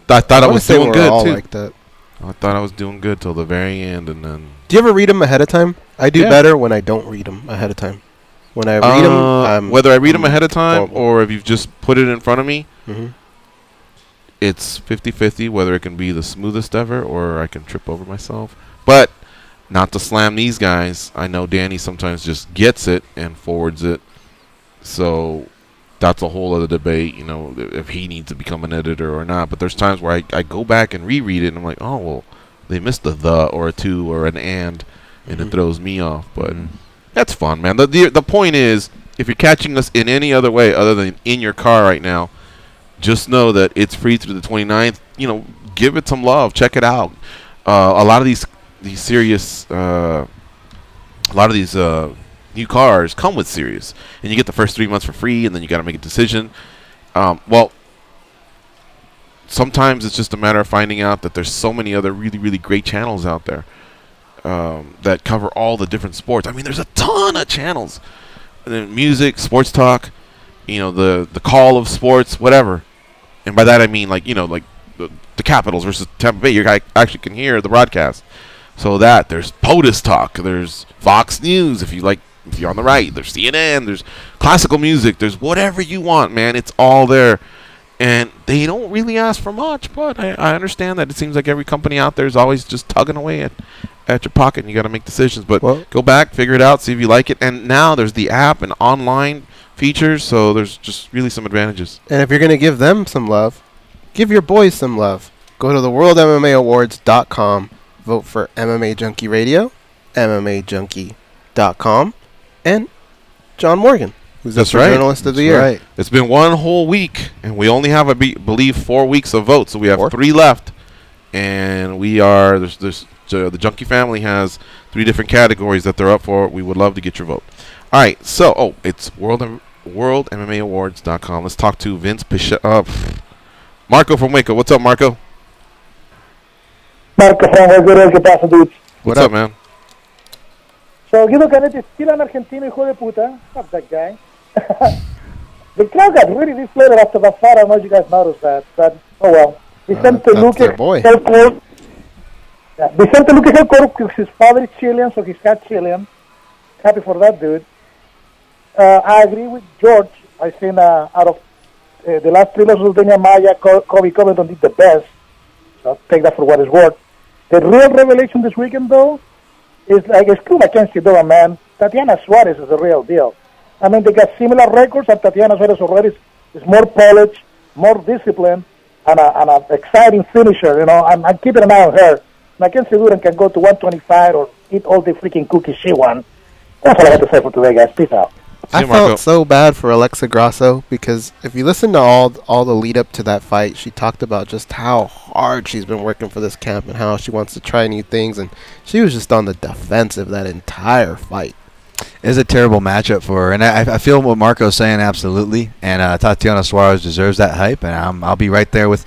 I thought I was doing good, too. Like that. I thought I was doing good till the very end, and then... Do you ever read them ahead of time? I do better when I don't read them ahead of time. When I read them, whether I read them ahead of time or if you've just put it in front of me, it's 50-50 whether it can be the smoothest ever or I can trip over myself. But not to slam these guys. I know Danny sometimes just gets it and forwards it. So that's a whole other debate, you know, if he needs to become an editor or not. But there's times where I go back and reread it and I'm like, oh, well, they missed the or a to or an and it throws me off. But that's fun, man. The point is, if you're catching us in any other way other than in your car right now, just know that it's free through the 29th. You know, give it some love. Check it out. A lot of these new cars come with Sirius, and you get the first 3 months for free, and then you got to make a decision. Well, sometimes it's just a matter of finding out that there's so many other really, really great channels out there that cover all the different sports. I mean, there's a ton of channels. And then music, sports talk, you know, the call of sports, whatever. And by that I mean, like, you know, like the Capitals versus Tampa Bay. You guys actually can hear the broadcast. So there's POTUS talk. There's Fox News if you're on the right. There's CNN. There's classical music. There's whatever you want, man. It's all there. And they don't really ask for much, but I understand that it seems like every company out there is always just tugging away at your pocket, and you got to make decisions. But go back, figure it out, see if you like it. And now there's the app and online features, so there's just really some advantages. And if you're going to give them some love, give your boys some love. Go to the worldmmaawards.com, vote for MMA Junkie Radio, MMAjunkie.com, and John Morgan, who's the Journalist of the Year. Right. It's been one whole week, and we only have, I believe, 4 weeks of votes, so we have 3 left. And we are, the Junkie family has 3 different categories that they're up for. We would love to get your vote. All right, so, it's worldmmaawards.com. Let's talk to Vinc Pichel. Marco from Waco. What's up, Marco? Marco from Waco, ¿qué pasa, dude? What's up, man? So, Guido Canetti is still an Argentino, hijo de puta. Fuck that guy. The crowd got really deflated after that fight. I don't know if you guys noticed that, but oh well. Vicente Luque held court. Vicente Luque held court because his father is Chilean, so he's half Chilean. Happy for that, dude. I agree with George. I think out of the last 3 losses, Maya, Kobe Covington did the best. So take that for what it's worth. The real revelation this weekend, though, is like it's true Mackenzie Dora, man. Tatiana Suarez is the real deal. I mean, they got similar records, and Tatiana Suarez already is more polished, more disciplined, and an exciting finisher. You know, I'm keeping an eye on her. Mackenzie Duran can go to 125 or eat all the freaking cookies she wants. That's all I have to say for today, guys. Peace out. I felt so bad for Alexa Grasso because if you listen to all the lead up to that fight, she talked about just how hard she's been working for this camp and how she wants to try new things, and she was just on the defensive that entire fight. It's a terrible matchup for her, and I feel what Marco's saying absolutely, and Tatiana Suarez deserves that hype, and I'll be right there with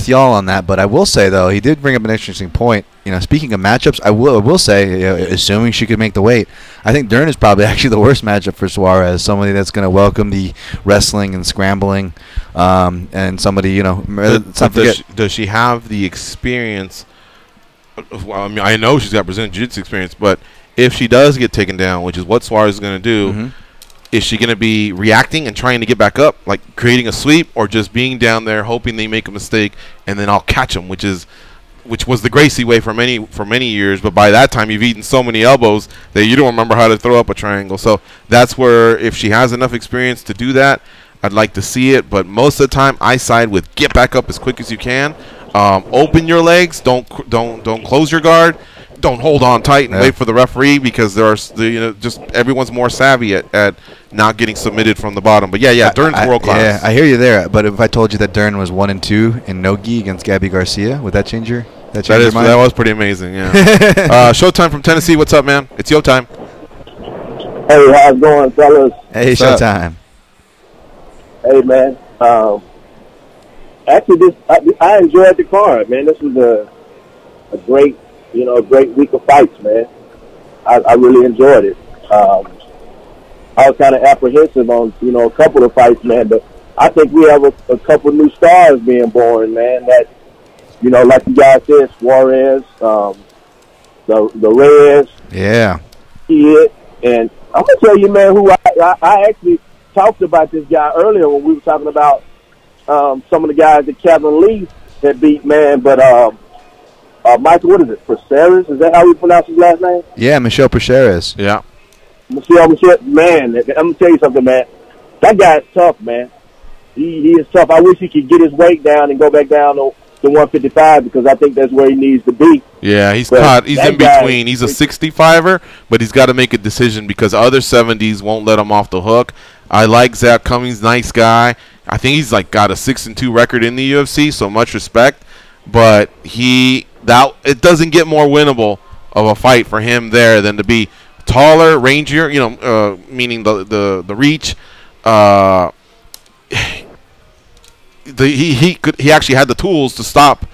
y'all on that. But I will say, though, he did bring up an interesting point. You know, speaking of matchups, I will say, assuming she could make the weight, I think Dern is probably actually the worst matchup for Suarez. Somebody that's going to welcome the wrestling and scrambling, and somebody, you know. Does she have the experience? Well, I mean, I know she's got Brazilian Jiu-Jitsu experience, but if she does get taken down, which is what Suarez is going to do, is she going to be reacting and trying to get back up, like creating a sweep, or just being down there hoping they make a mistake and then I'll catch them, which was the Gracie way for many years, but by that time you've eaten so many elbows that you don't remember how to throw up a triangle. So that's where, if she has enough experience to do that, I'd like to see it. But most of the time I side with get back up as quick as you can. Open your legs. Don't close your guard. Don't hold on tight and wait for the referee, because just everyone's more savvy at not getting submitted from the bottom. But yeah, Dern's world class. Yeah, I hear you there. But if I told you that Dern was 1-2 in no-gi against Gabby Garcia, would that change your mind? That was pretty amazing. Yeah. Showtime from Tennessee. What's up, man? It's your time. Hey, how's it going, fellas? Hey, Showtime. Hey, man. Actually, I enjoyed the card, man. This was a great week of fights, man. I really enjoyed it. I was kind of apprehensive on, a couple of fights, man, but I think we have a couple new stars being born, man, that, like you guys said, Suarez, the Reyes. Yeah. Kid. And I'm going to tell you, man, who I actually talked about this guy earlier when we were talking about some of the guys that Kevin Lee had beat, man, but Michael, what is it, Praceres? Is that how we pronounce his last name? Yeah, Michel Praceres. Yeah. Michel, man, I'm going to tell you something, man. That guy is tough, man. He is tough. I wish he could get his weight down and go back down to 155, because I think that's where he needs to be. Yeah, he's caught. He's in between. He's a 65er, but he's got to make a decision because other 70s won't let him off the hook. I like Zach Cummings, nice guy. I think he's got a 6-2 record in the UFC, so much respect. But it doesn't get more winnable of a fight for him there than to be taller, rangier, meaning the reach. He actually had the tools to stop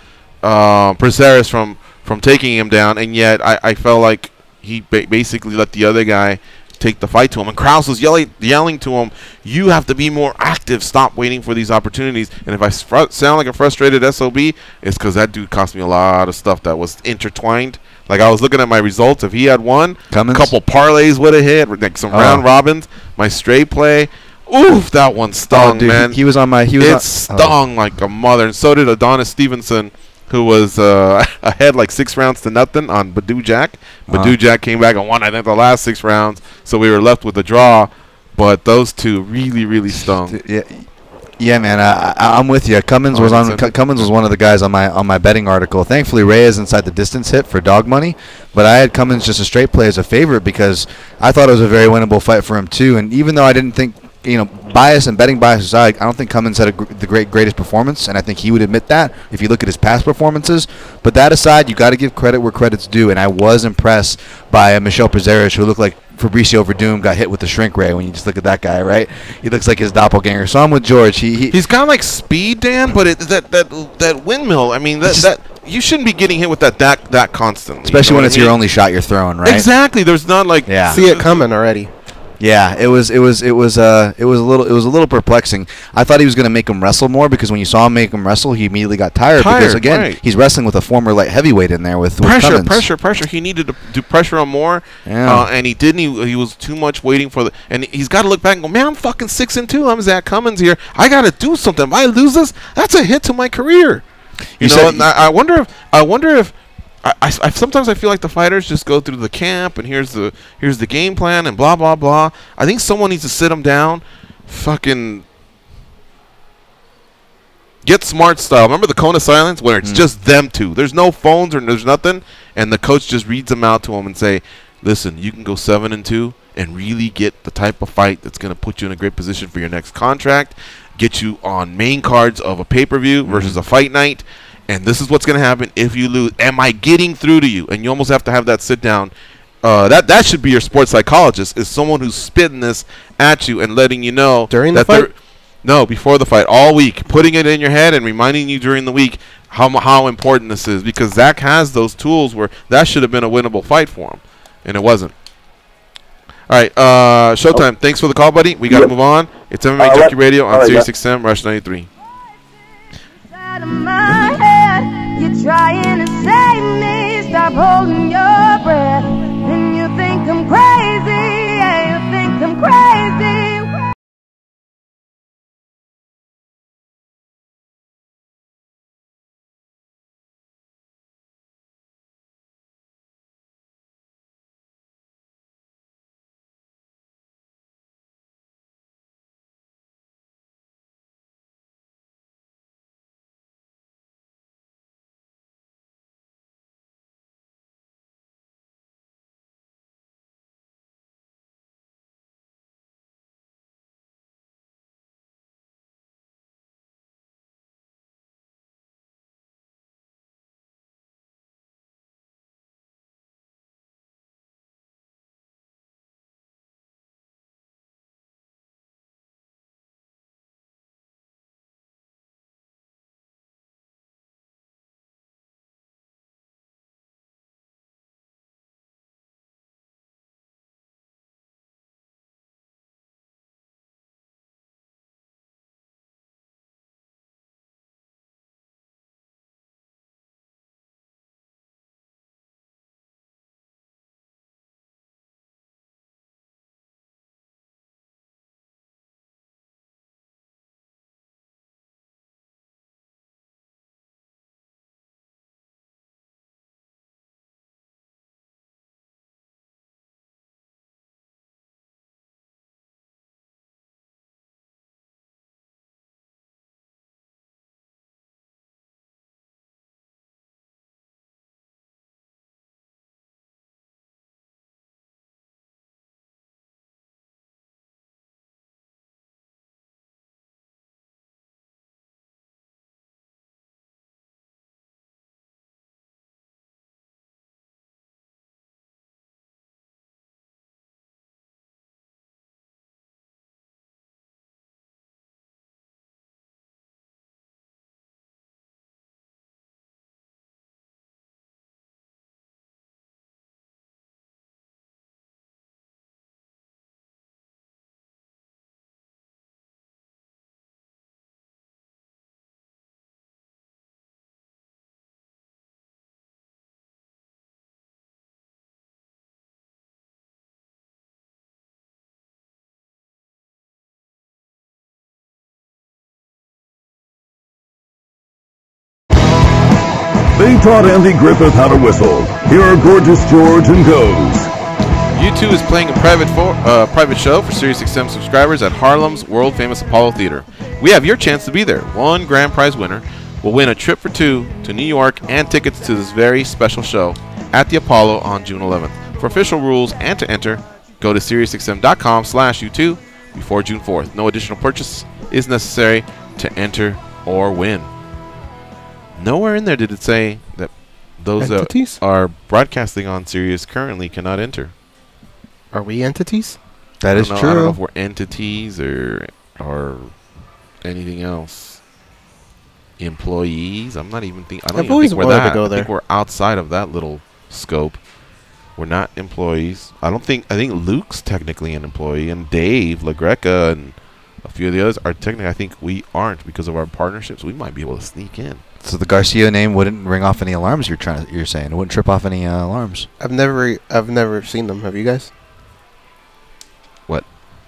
Praceres from taking him down, and yet I felt like he basically let the other guy take the fight to him. And Krause was yelling to him, "You have to be more active. Stop waiting for these opportunities." And if I sound like a frustrated SOB, it's because that dude cost me a lot of stuff that was intertwined. Like, I was looking at my results. If he had won, a couple parlays would have hit, like some round robins. My straight play, oof, that one stung, dude, man. He was on my. Stung like a mother, and so did Adonis Stevenson, who was ahead like 6 rounds to nothing on Badou Jack. Badou Jack came back and won, I think, the last 6 rounds, so we were left with a draw. But those two really, really stung. Yeah, man, I'm with you. Cummins was one of the guys on my betting article. Thankfully, Reyes inside the distance hit for dog money, but I had Cummins just a straight play as a favorite because I thought it was a very winnable fight for him too. And even though I didn't think, bias and betting bias aside, I don't think Cummins had the greatest performance, and I think he would admit that if you look at his past performances. But that aside, you got to give credit where credit's due, and I was impressed by Michel Praceres, who looked like Fabricio Verdum got hit with the shrink ray. When you just look at that guy, right? He looks like his doppelganger. So I'm with George. He's kind of like speed, Dan, but that windmill. I mean, that you shouldn't be getting hit with that constantly. Especially when it's your only shot you're throwing, right? Exactly. There's not like see it coming already. Yeah, it was a little perplexing. I thought he was going to make him wrestle more because when you saw him make him wrestle, he immediately got tired because again, he's wrestling with a former light heavyweight in there with pressure. He needed to pressure him more, and he didn't. He was too much waiting for and he's got to look back and go, man, I'm fucking 6-2. I'm Zach Cummins here. I got to do something. If I lose this, that's a hit to my career. I wonder if. I sometimes I feel like the fighters just go through the camp and here's the game plan and blah blah blah. I think someone needs to sit them down, fucking get smart style. Remember the cone of silence where it's just them two. There's no phones or there's nothing, and the coach just reads them out to them and say, "Listen, you can go 7-2 and really get the type of fight that's going to put you in a great position for your next contract, get you on main cards of a pay-per-view versus a fight night." And this is what's going to happen if you lose. Am I getting through to you? And you almost have to have that sit down. That should be your sports psychologist, is someone who's spitting this at you and letting you know. During the fight? No, before the fight. All week. Putting it in your head and reminding you during the week how important this is. Because Zach has those tools where that should have been a winnable fight for him. And it wasn't. All right. Showtime. Thanks for the call, buddy. We got to move on. It's MMA Junkie Radio on Sirius XM, Rush 93. You're trying to save me, stop holding your breath. Then you think I'm crazy, yeah, you think I'm crazy. They taught Andy Griffith how to whistle. Here are Gorgeous George and Goes. U2 is playing a private show for SiriusXM subscribers at Harlem's world-famous Apollo Theater. We have your chance to be there. One grand prize winner will win a trip for two to New York and tickets to this very special show at the Apollo on June 11th. For official rules and to enter, go to SiriusXM.com/U2 before June 4th. No additional purchase is necessary to enter or win. Nowhere in there did it say that those that are broadcasting on Sirius currently cannot enter. Are we entities? That is true. I don't know if we're entities or anything else. Employees. I'm not even thinking. I don't even think we're that. I think we're outside of that little scope. We're not employees. I think Luke's technically an employee, and Dave, LaGreca, and a few of the others are technically. I think we aren't because of our partnerships. We might be able to sneak in. So the Garcia name wouldn't ring off any alarms. You're saying it wouldn't trip off any alarms. I've never seen them. Have you guys? What?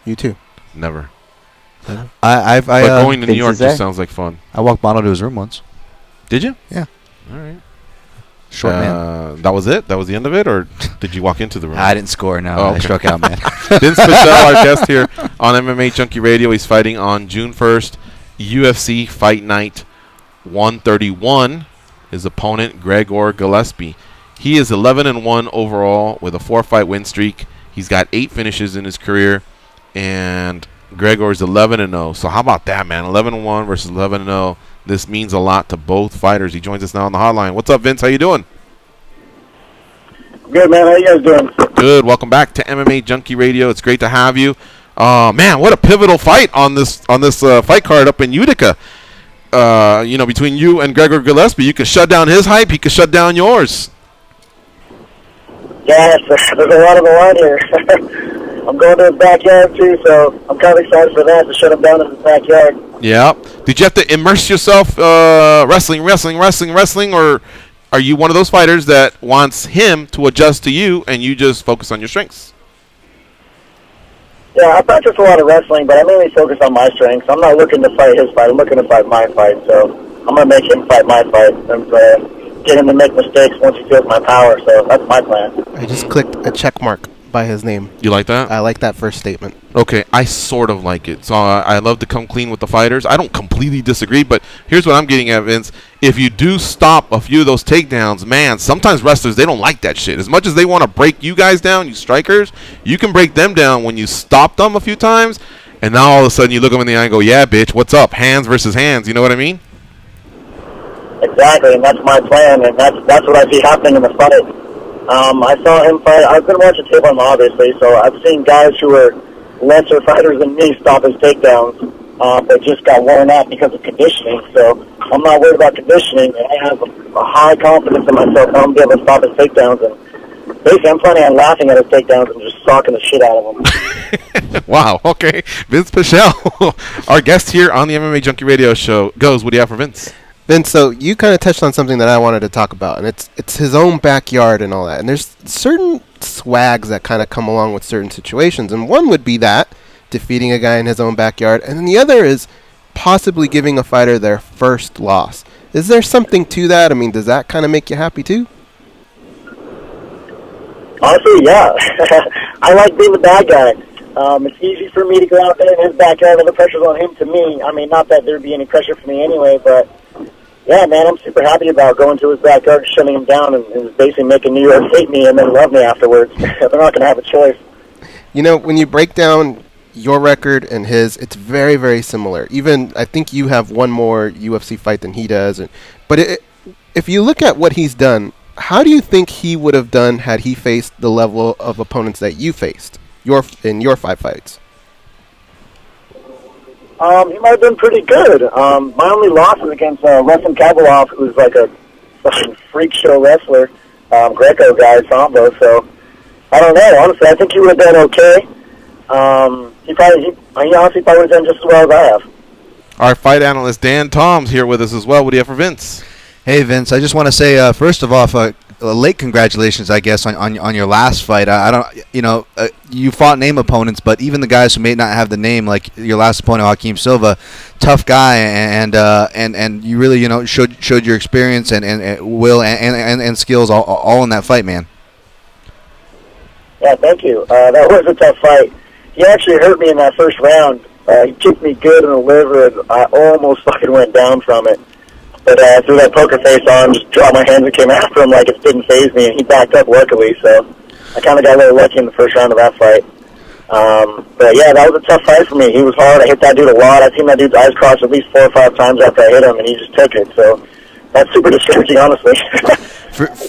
U2. Never. But going to New York just sounds like fun. I walked Bono to his room once. Did you? Yeah. All right. Short man. That was it? That was the end of it? Or did you walk into the room? I didn't score, no. I struck out, man. Vinc Pichel, our guest here on MMAjunkie Radio. He's fighting on June 1st, UFC Fight Night 131. His opponent, Gregor Gillespie. He is 11-1 overall with a 4-fight win streak. He's got 8 finishes in his career, and Gregor is 11-0. So how about that, man? 11-1 versus 11-0. This means a lot to both fighters. He joins us now on the hotline. What's up, Vince? How you doing? Good, man. How you guys doing? Good. Welcome back to MMAjunkie Radio. It's great to have you. Man, what a pivotal fight on this fight card up in Utica. Between you and Gregor Gillespie, you could shut down his hype. He could shut down yours. Yes, there's a lot on the line here. I'm going to his backyard, too, so I'm kind of excited for that, to shut him down in his backyard. Yeah. Did you have to immerse yourself wrestling, or are you one of those fighters that wants him to adjust to you and you just focus on your strengths? Yeah, I practice a lot of wrestling, but I mainly focus on my strengths. I'm not looking to fight his fight. I'm looking to fight my fight, so I'm going to make him fight my fight and get him to make mistakes once he feels my power, so that's my plan. I just clicked a check mark by his name. You like that? I like that first statement. Okay, I sort of like it. So I love to come clean with the fighters. I don't completely disagree, but here's what I'm getting at, Vince. If you do stop a few of those takedowns, man, sometimes wrestlers, they don't like that shit. As much as they want to break you guys down, you strikers, you can break them down when you stop them a few times, and now all of a sudden you look them in the eye and go, yeah, bitch, what's up? Hands versus hands. You know what I mean? Exactly, and that's my plan, and that's what I see happening in the fight. I saw him fight. I've been watching tape on him, obviously, so I've seen guys who are lesser fighters than me stop his takedowns, but just got worn out because of conditioning. So I'm not worried about conditioning. I have a high confidence in myself that I'm going to be able to stop his takedowns. And basically, I'm planning on laughing at his takedowns and just stalking the shit out of him. Wow, okay. Vinc Pichel, our guest here on the MMAjunkie Radio Show. Goes, what do you have for Vince? Vince, so you kind of touched on something that I wanted to talk about, and it's his own backyard and all that. And there's certain swags that kind of come along with certain situations, and one would be that, defeating a guy in his own backyard, and then the other is possibly giving a fighter their first loss. Is there something to that? I mean, does that kind of make you happy too? Honestly, yeah. I like being the bad guy. It's easy for me to go out there in his backyard and the pressure's on him to me. I mean, not that there'd be any pressure for me anyway, but yeah, man, I'm super happy about going to his backyard, shutting him down, and basically making New York hate me and then love me afterwards. They're not going to have a choice. You know, when you break down your record and his, it's very, very similar. Even, I think you have one more UFC fight than he does. But if you look at what he's done, how do you think he would have done had he faced the level of opponents that you faced in your 5 fights? He might have been pretty good. My only loss is against Rustin Kavalov, who's like a fucking freak show wrestler, Greco guy, Sambo. So I don't know. Honestly, I think he would have done okay. He honestly probably would have done just as well as I have. Our fight analyst Dan Tom's here with us as well. What do you have for Vince? Hey, Vince. I just want to say, first of all, late congratulations, I guess, on your last fight. I don't, you fought name opponents, but even the guys who may not have the name, like your last opponent, Joaquim Silva, tough guy, and you really, showed your experience and will and skills all in that fight, man. Yeah, thank you. That was a tough fight. He actually hurt me in that first round. He kicked me good in the liver, and I almost fucking went down from it. But threw that poker face on, just dropped my hands and came after him like it didn't faze me, and he backed up luckily, so I kind of got a little lucky in the first round of that fight. But yeah, that was a tough fight for me. He was hard. I hit that dude a lot. I've seen that dude's eyes cross at least 4 or 5 times after I hit him, and he just took it, so that's super discouraging, honestly.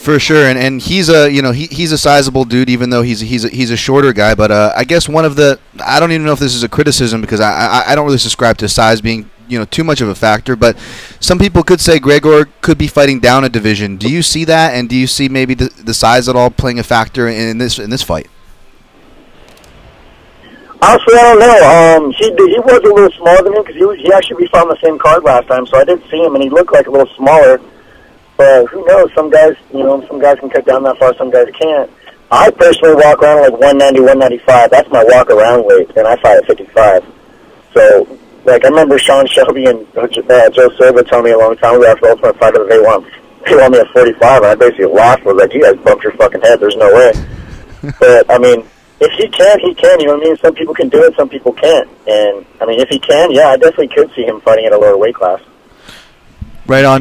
For sure, and he's a he's a sizable dude, even though he's a shorter guy. But I guess one of the, I don't even know if this is a criticism, because I don't really subscribe to size being too much of a factor. But some people could say Gregor could be fighting down a division. Do you see that, and do you see maybe the size at all playing a factor in this fight? Honestly, I don't know. He was a little smaller than me, because he actually we fought on the same card last time, so I did see him, and he looked like a little smaller. But who knows? Some guys, some guys can cut down that far, some guys can't. I personally walk around like 190, 195. That's my walk around weight, and I fight at 55. So, like, I remember Sean Shelby and Joe Silva telling me a long time ago after the Ultimate Fighter that they want me at 45, and I basically laughed. I was like, you guys bumped your fucking head. There's no way. But, I mean, if he can, he can. You know what I mean? Some people can do it, some people can't. And, I mean, if he can, yeah, I definitely could see him fighting at a lower weight class. Right on.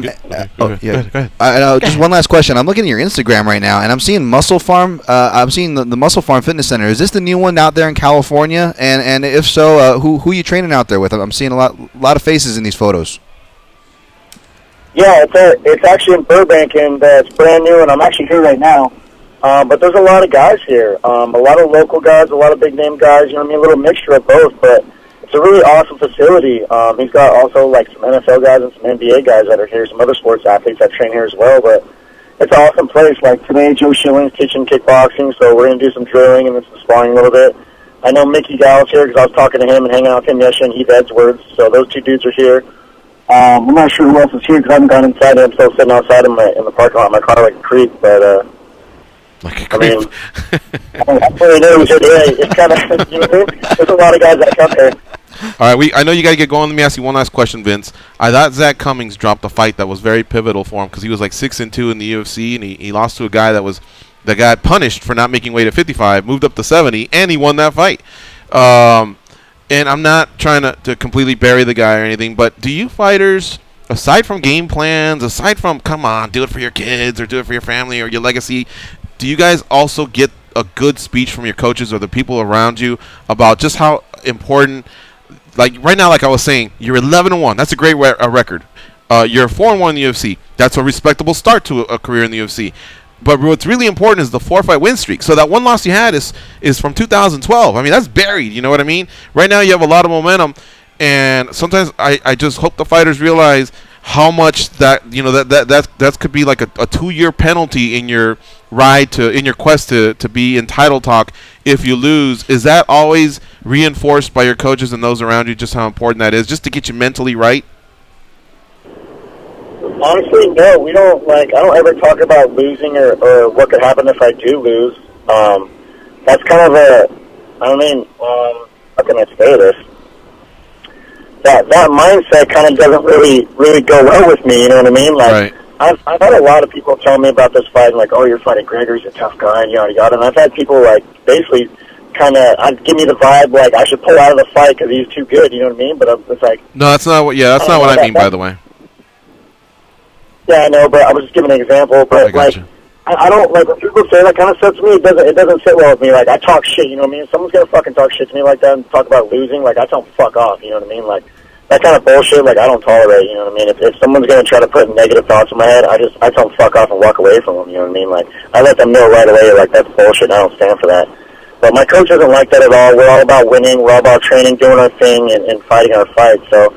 Go ahead. Just one last question. I'm looking at your Instagram right now, and I'm seeing Muscle Farm. I'm seeing the Muscle Farm Fitness Center. Is this the new one out there in California? And if so, who are you training out there with? I'm seeing a lot of faces in these photos. Yeah, it's actually in Burbank, and it's brand new, and I'm actually here right now. But there's a lot of guys here. A lot of local guys, a lot of big-name guys, you know what I mean? A little mixture of both, but it's a really awesome facility. He's got also like some NFL guys and some NBA guys that are here, some other sports athletes that train here as well. But it's an awesome place. Like today, Joe Schilling's teaching kickboxing, so we're going to do some drilling and some sparring a little bit. I know Mickey Gall's here because I was talking to him and hanging out with him yesterday, and Heath Edwards. So those two dudes are here. I'm not sure who else is here because I haven't gone inside and I'm still sitting outside in the parking lot of my car like a creep. But like a creep. I mean, I really do. It's kind of, you know what I mean? There's a lot of guys that come here. All right, I know you got to get going. Let me ask you one last question, Vince. I thought Zach Cummings dropped a fight that was very pivotal for him because he was like 6-2 in the UFC, and he lost to a guy that got punished for not making weight at 55, moved up to 70, and he won that fight. And I'm not trying to completely bury the guy or anything, but do you fighters, aside from game plans, aside from, come on, do it for your kids or do it for your family or your legacy, do you guys also get a good speech from your coaches or the people around you about just how important, like right now, like I was saying, you're 11-1. That's a great record. You're 4-1 in the UFC. That's a respectable start to a career in the UFC. But what's really important is the 4-fight win streak. So that one loss you had is from 2012. I mean, that's buried. You know what I mean? Right now you have a lot of momentum, and sometimes I just hope the fighters realize how much that that could be like a 2-year penalty in your in your quest to be in title talk if you lose. Is that always reinforced by your coaches and those around you, just how important that is, just to get you mentally right? Honestly, no. We don't, I don't ever talk about losing or what could happen if I do lose. That's kind of how can I say this? That mindset kind of doesn't really go well with me, you know what I mean? Right. I've had a lot of people tell me about this fight, like, oh, you're fighting Gregor, he's a tough guy, and yada yada. And I've had people, basically kind of give me the vibe, like, I should pull out of the fight because he's too good, you know what I mean? But it's like... No, that's not what... Yeah, that's not what I mean, by the way. Yeah, I know, but I was just giving an example. But, I don't, when people say that kind of stuff to me, it doesn't sit well with me. Like, I talk shit, you know what I mean? If someone's going to fucking talk shit to me like that and talk about losing, I tell them fuck off, you know what I mean? Like, that kind of bullshit, I don't tolerate, you know what I mean? If someone's going to try to put negative thoughts in my head, I tell them fuck off and walk away from them, you know what I mean? Like, I let them know right away, that's bullshit, and I don't stand for that. But my coach isn't like that at all. We're all about winning. We're all about training, doing our thing, and fighting our fight. So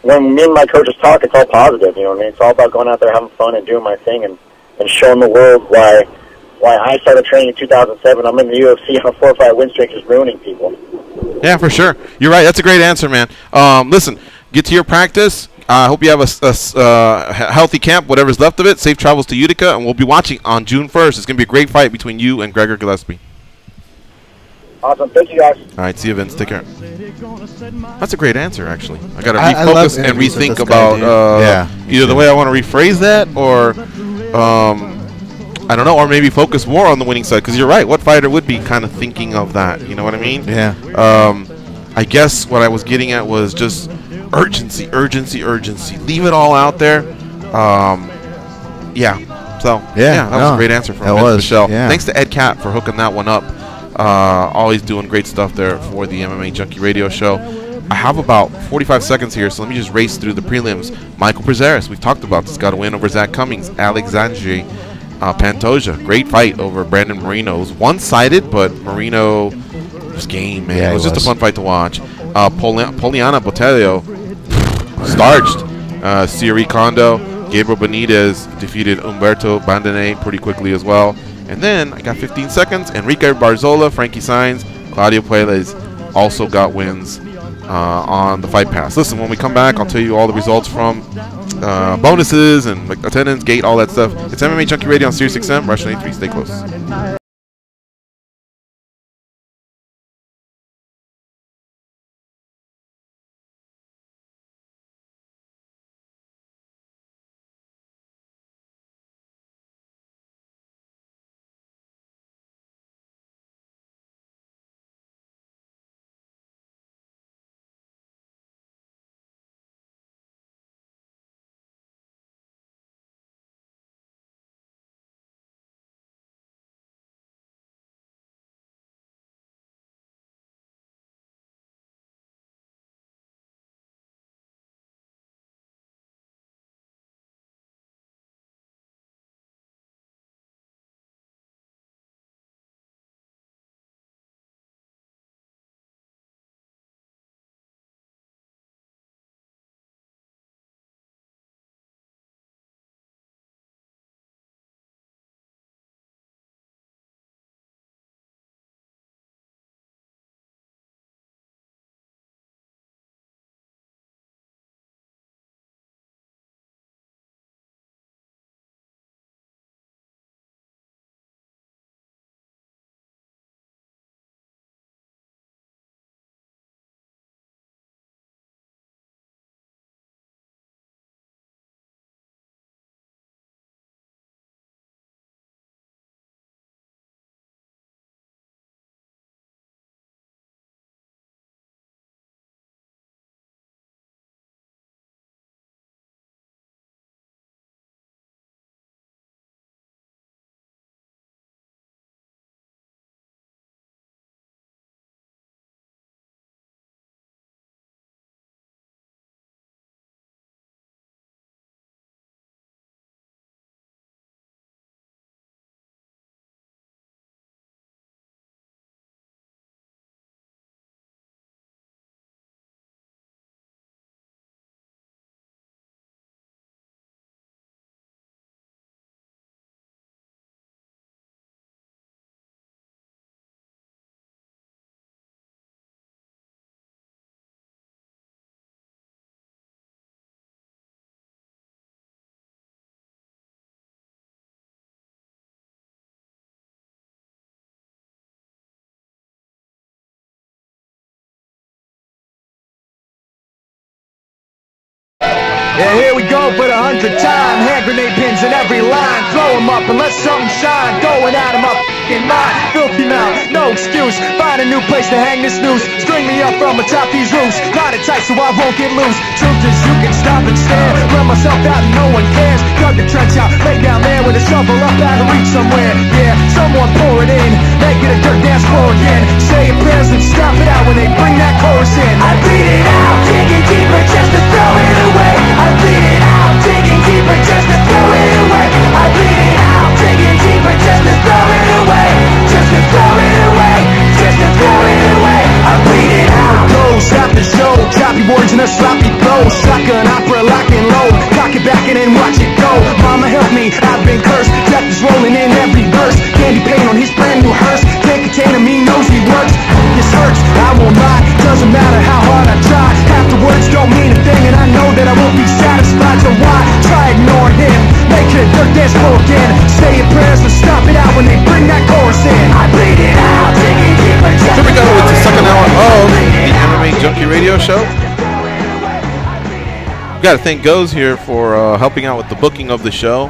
when me and my coaches talk, it's all positive, you know what I mean? It's all about going out there, having fun, and doing my thing, and showing the world why I started training in 2007. I'm in the UFC on a 4-fight win streak, just ruining people. Yeah, for sure. You're right. That's a great answer, man. Listen, get to your practice. I hope you have a healthy camp, whatever's left of it. Safe travels to Utica, and we'll be watching on June 1st. It's going to be a great fight between you and Gregor Gillespie. Awesome. Thank you, guys. All right, see you, Vince. Take care. That's a great answer, actually. I got to refocus and rethink about either the way I want to rephrase that or, I don't know, or maybe focus more on the winning side. Because you're right. What fighter would be kind of thinking of that? You know what I mean? Yeah. I guess what I was getting at was just urgency. Leave it all out there. Yeah. So, that was a great answer from Vinc Pichel. Yeah. Thanks to Ed Cat for hooking that one up. Always doing great stuff there for the MMA Junkie radio show. I have about 45 seconds here, so let me just race through the prelims. Michael Prazeres, we've talked about this, got a win over Zach Cummings. Alexandre Pantoja, great fight over Brandon Moreno. It was one-sided, but Moreno was game, man. Yeah, it was just a fun fight to watch. Poliana Botelho starched Siri Kondo. Gabriel Benitez defeated Humberto Bandone pretty quickly as well. And then I got 15 seconds. Enrique Barzola, Frankie Saenz, Claudio Puelles also got wins on the Fight Pass. Listen, when we come back, I'll tell you all the results from bonuses and like attendance, gate, all that stuff. It's MMA Junkie Radio on Sirius XM. Rush 93. Stay close. Yeah, here we go for the 100th time. Hand grenade pins in every line. Throw them up and let something shine. Going at them up in mind. Filthy mouth, no excuse. Find a new place to hang this noose. String me up from atop these roofs. Knot it tight so I won't get loose. Truth is you can stop and stare. Run myself out and no one cares. Dug the trench out, lay down there with a shovel up out of reach somewhere. Yeah, someone pour it in. Make it a dirt dance floor again. Saying prayers and stop it out when they bring that chorus in. I bleed it out, digging deeper just to throw it away. I bleed it out, digging deeper just to throw it away. I bleed it out, digging deeper just to throw it away. Just to throw it away, just to throw it away. I bleed it out. Goes after show, choppy words and a sloppy flow. Shotgun opera lock and load. Cock it back and then watch it go. Mama help me, I've been cursed. Death is rolling in every verse. Candy paint on his brand new hearse. Can't contain him, he knows he works. This hurts, I won't lie. Doesn't matter how hard I try. Half the words don't got to thank Goes here for helping out with the booking of the show.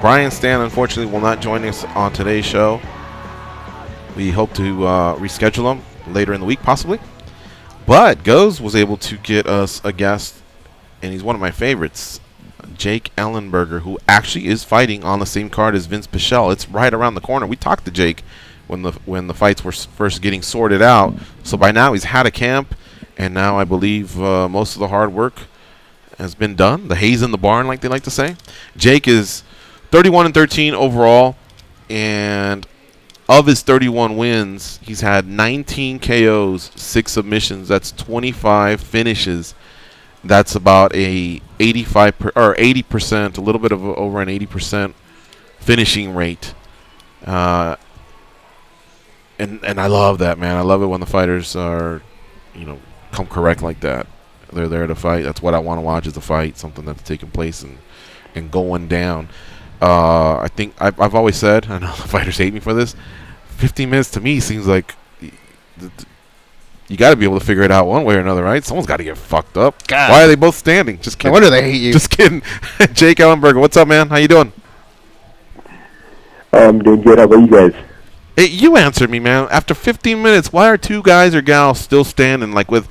Brian Stan, unfortunately, will not join us on today's show. We hope to reschedule him later in the week, possibly. But Goes was able to get us a guest, and he's one of my favorites, Jake Ellenberger, who actually is fighting on the same card as Vinc Pichel. It's right around the corner. We talked to Jake when the fights were first getting sorted out. So by now he's had a camp, and now I believe most of the hard work has been done. The hay's in the barn, like they like to say. Jake is 31-13 overall, and of his 31 wins, he's had 19 KOs, 6 submissions. That's 25 finishes. That's about a 80%, a little bit of over an 80% finishing rate. And I love that, man. I love it when the fighters are, come correct like that. They're there to fight. That's what I want to watch, is the fight, something that's taking place and going down. I think I've always said, I know the fighters hate me for this, 15 minutes to me seems like you got to be able to figure it out one way or another, right? Someone's got to get fucked up. God. Why are they both standing? Just kidding. No wonder they hate you. Just kidding. Jake Ellenberger, what's up, man? How you doing? I'm doing good. How about you guys? Hey, you answered me, man. After 15 minutes, why are two guys or gals still standing, like with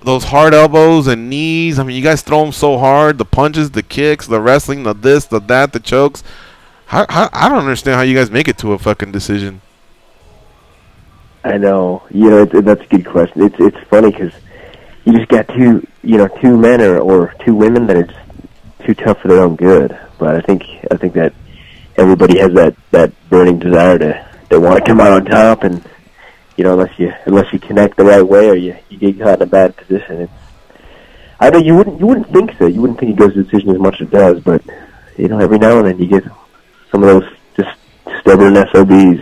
those hard elbows and knees? I mean, you guys throw them so hard. The punches, the kicks, the wrestling, the this, the that, the chokes. I don't understand how you guys make it to a fucking decision. I know. That's a good question. It's funny because you just got two men or two women that are just too tough for their own good. But I think that everybody has that burning desire to want to come out on top, and unless you connect the right way or you get caught in a bad position, I know you wouldn't think so. You wouldn't think it goes to decision as much as it does, but every now and then you get some of those just stubborn SOBs.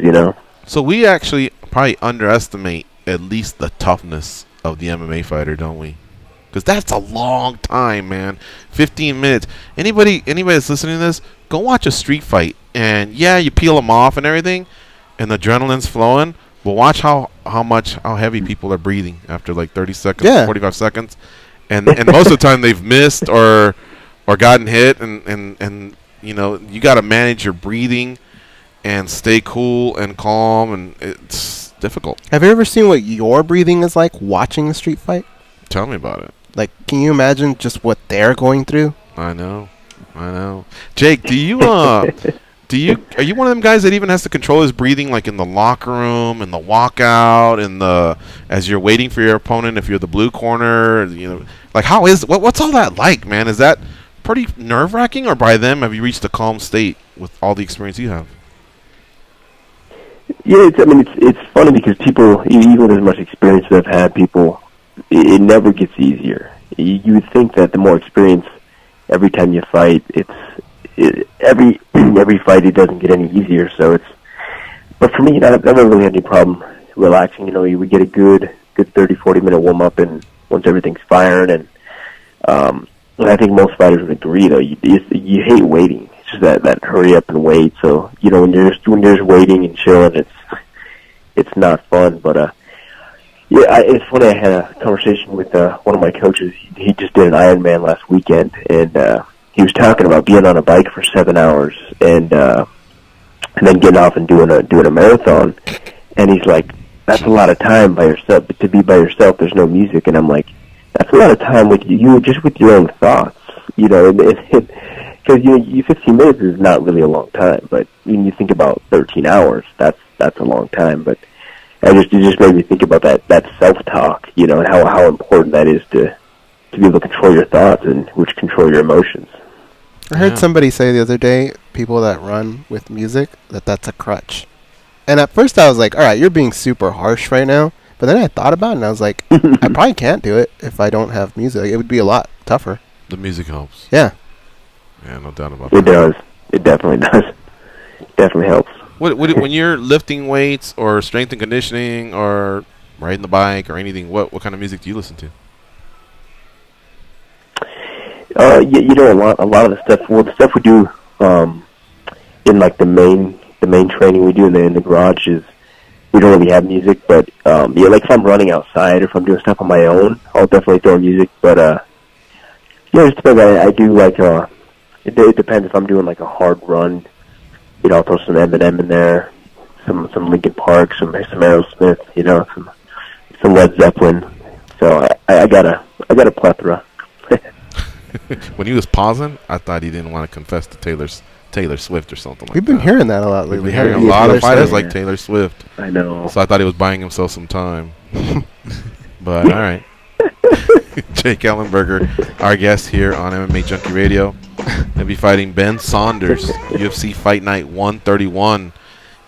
So we actually probably underestimate at least the toughness of the MMA fighter, don't we? Because that's a long time, man. 15 minutes. Anybody that's listening to this, go watch a street fight, and yeah, you peel them off and everything, and the adrenaline's flowing. But watch how heavy people are breathing after like 30 seconds, 45 seconds, and most of the time they've missed or gotten hit, and you got to manage your breathing and stay cool and calm, and it's difficult. Have you ever seen what your breathing is like watching a street fight? Tell me about it. Like, can you imagine just what they're going through? I know. Jake, are you one of them guys that even has to control his breathing, like in the locker room, in the walkout, as you're waiting for your opponent, if you're the blue corner, like what's all that like, man? Is that pretty nerve-wracking, or by then have you reached a calm state with all the experience you have? Yeah, it's funny because people, even with as much experience as I've had, it never gets easier. You would think that the more experience, every time you fight, every fight it doesn't get any easier. But for me, I never really had any problem relaxing. You would get a good 30-40 minute warm up, and once everything's firing, and I think most fighters would agree though. You hate waiting. It's just that hurry up and wait. So when you're just waiting and chilling, it's not fun. But it's funny. I had a conversation with one of my coaches. He just did an Ironman last weekend, and he was talking about being on a bike for 7 hours and then getting off and doing a marathon. And he's like, "That's a lot of time by yourself. But to be by yourself, there's no music." And I'm like, "That's a lot of time with you, just with your own thoughts." Because 15 minutes is not really a long time, but when you think about 13 hours, that's a long time. But it just made me think about that self-talk, and how important that is to be able to control your thoughts, and which control your emotions. I heard somebody say the other day, people that run with music, that's a crutch. And at first I was like, all right, you're being super harsh right now. But then I thought about it, and I was like, I probably can't do it if I don't have music. It would be a lot tougher. The music helps. Yeah. Yeah, no doubt about that. It does. It definitely does. It definitely helps. When you're lifting weights or strength and conditioning or riding the bike or anything, what kind of music do you listen to? A lot of the stuff. Well, the stuff we do in like the main training we do in the garage is we don't really have music, but like if I'm running outside or if I'm doing stuff on my own, I'll definitely throw music. But Yeah, it depends. I do like it depends if I'm doing like a hard run. You know, I'll throw some Eminem in there, some Linkin Park, some Aerosmith. You know, some Led Zeppelin. So I got a plethora. When he was pausing, I thought he didn't want to confess to Taylor Swift or something like that. We've been hearing that a lot lately. We've been hearing a lot of fighters like Taylor Swift. I know. So I thought he was buying himself some time. But all right. Jake Ellenberger, our guest here on MMA Junkie Radio. He'll be fighting Ben Saunders, UFC Fight Night 131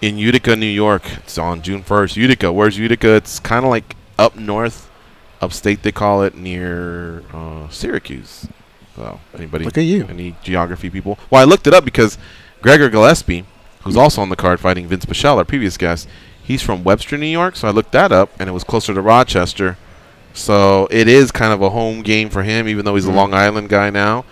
in Utica, New York. It's on June 1st. Utica. Where's Utica? It's kind of like up north, upstate they call it, near Syracuse. So anybody, look at you. Any geography people? Well, I looked it up because Gregor Gillespie, who's also on the card fighting Vinc Pichel, our previous guest, he's from Webster, New York. So I looked that up, and it was closer to Rochester. So it is kind of a home game for him, even though he's a Long Island guy now.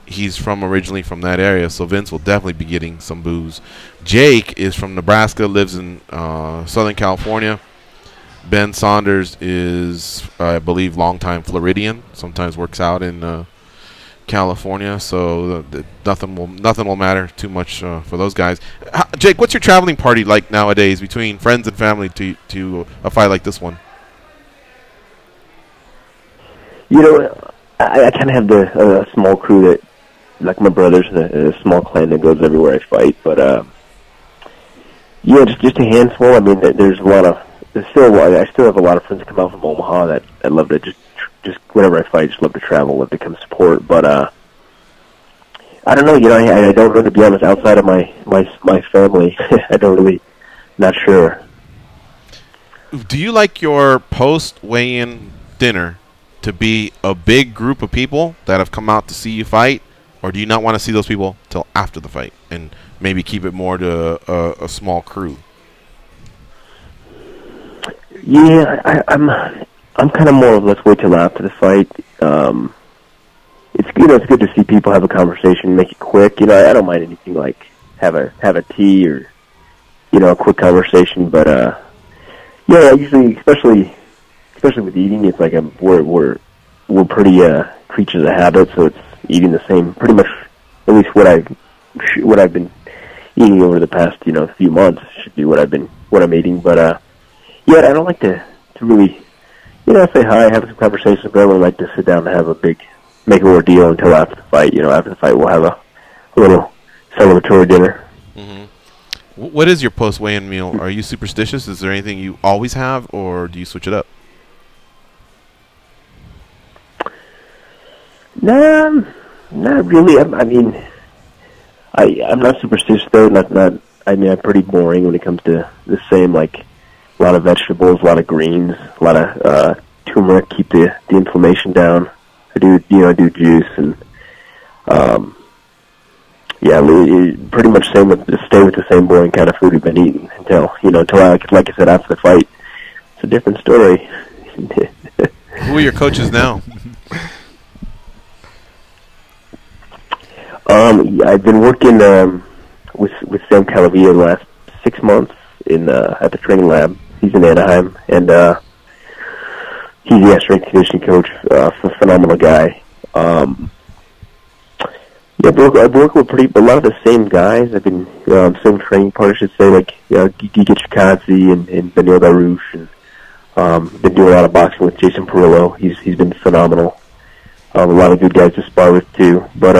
He's originally from that area, so Vince will definitely be getting some booze. Jake is from Nebraska, lives in Southern California. Ben Saunders is, I believe, longtime Floridian. Sometimes works out in California, so nothing will matter too much for those guys. Jake, what's your traveling party like nowadays between friends and family to a fight like this one? You know, I kind of have a small crew that, like my brothers, a small clan that goes everywhere I fight. But yeah, just a handful. I mean, there's a lot of. I still have a lot of friends that come out from Omaha that I love to just whenever I fight, just love to travel, love to come support. But I don't know. You know, I don't really, to be honest, outside of my family, I don't really, not sure. Do you like your post weigh-in dinner to be a big group of people that have come out to see you fight, or do you not want to see those people till after the fight and maybe keep it more to a small crew? Yeah, I'm kind of more of let's wait till after the fight. It's good. It's good to see people have a conversation, make it quick. You know, I don't mind anything like have a tea or a quick conversation. But yeah, usually, especially with eating, it's like we're pretty creatures of habit, so it's eating the same, pretty much, at least what I've been eating over the past few months should be what I'm eating. But yeah, I don't like to really say hi, have some conversation, but I don't like to sit down and have make an ordeal until after the fight. After the fight we'll have a little celebratory dinner. Mm-hmm. What is your post weigh-in meal? Are you superstitious? Is there anything you always have, or do you switch it up? No, not really. I mean, I'm not superstitious though. I mean, I'm pretty boring when it comes to the same, like a lot of vegetables, a lot of greens, a lot of turmeric, keep the inflammation down. I do juice and yeah, pretty much stay with the same boring kind of food we've been eating until like I said, after the fight, it's a different story. Who are your coaches now? I've been working with Sam Calavia the last 6 months at the training lab. He's in Anaheim, and he's the strength conditioning coach, phenomenal guy. Yeah, I've worked with a lot of the same guys. I've been same training partners, I should say, like Giga Chikadze and Benil Darush, and been doing a lot of boxing with Jason Perillo. He's been phenomenal. A lot of good guys to spar with too, but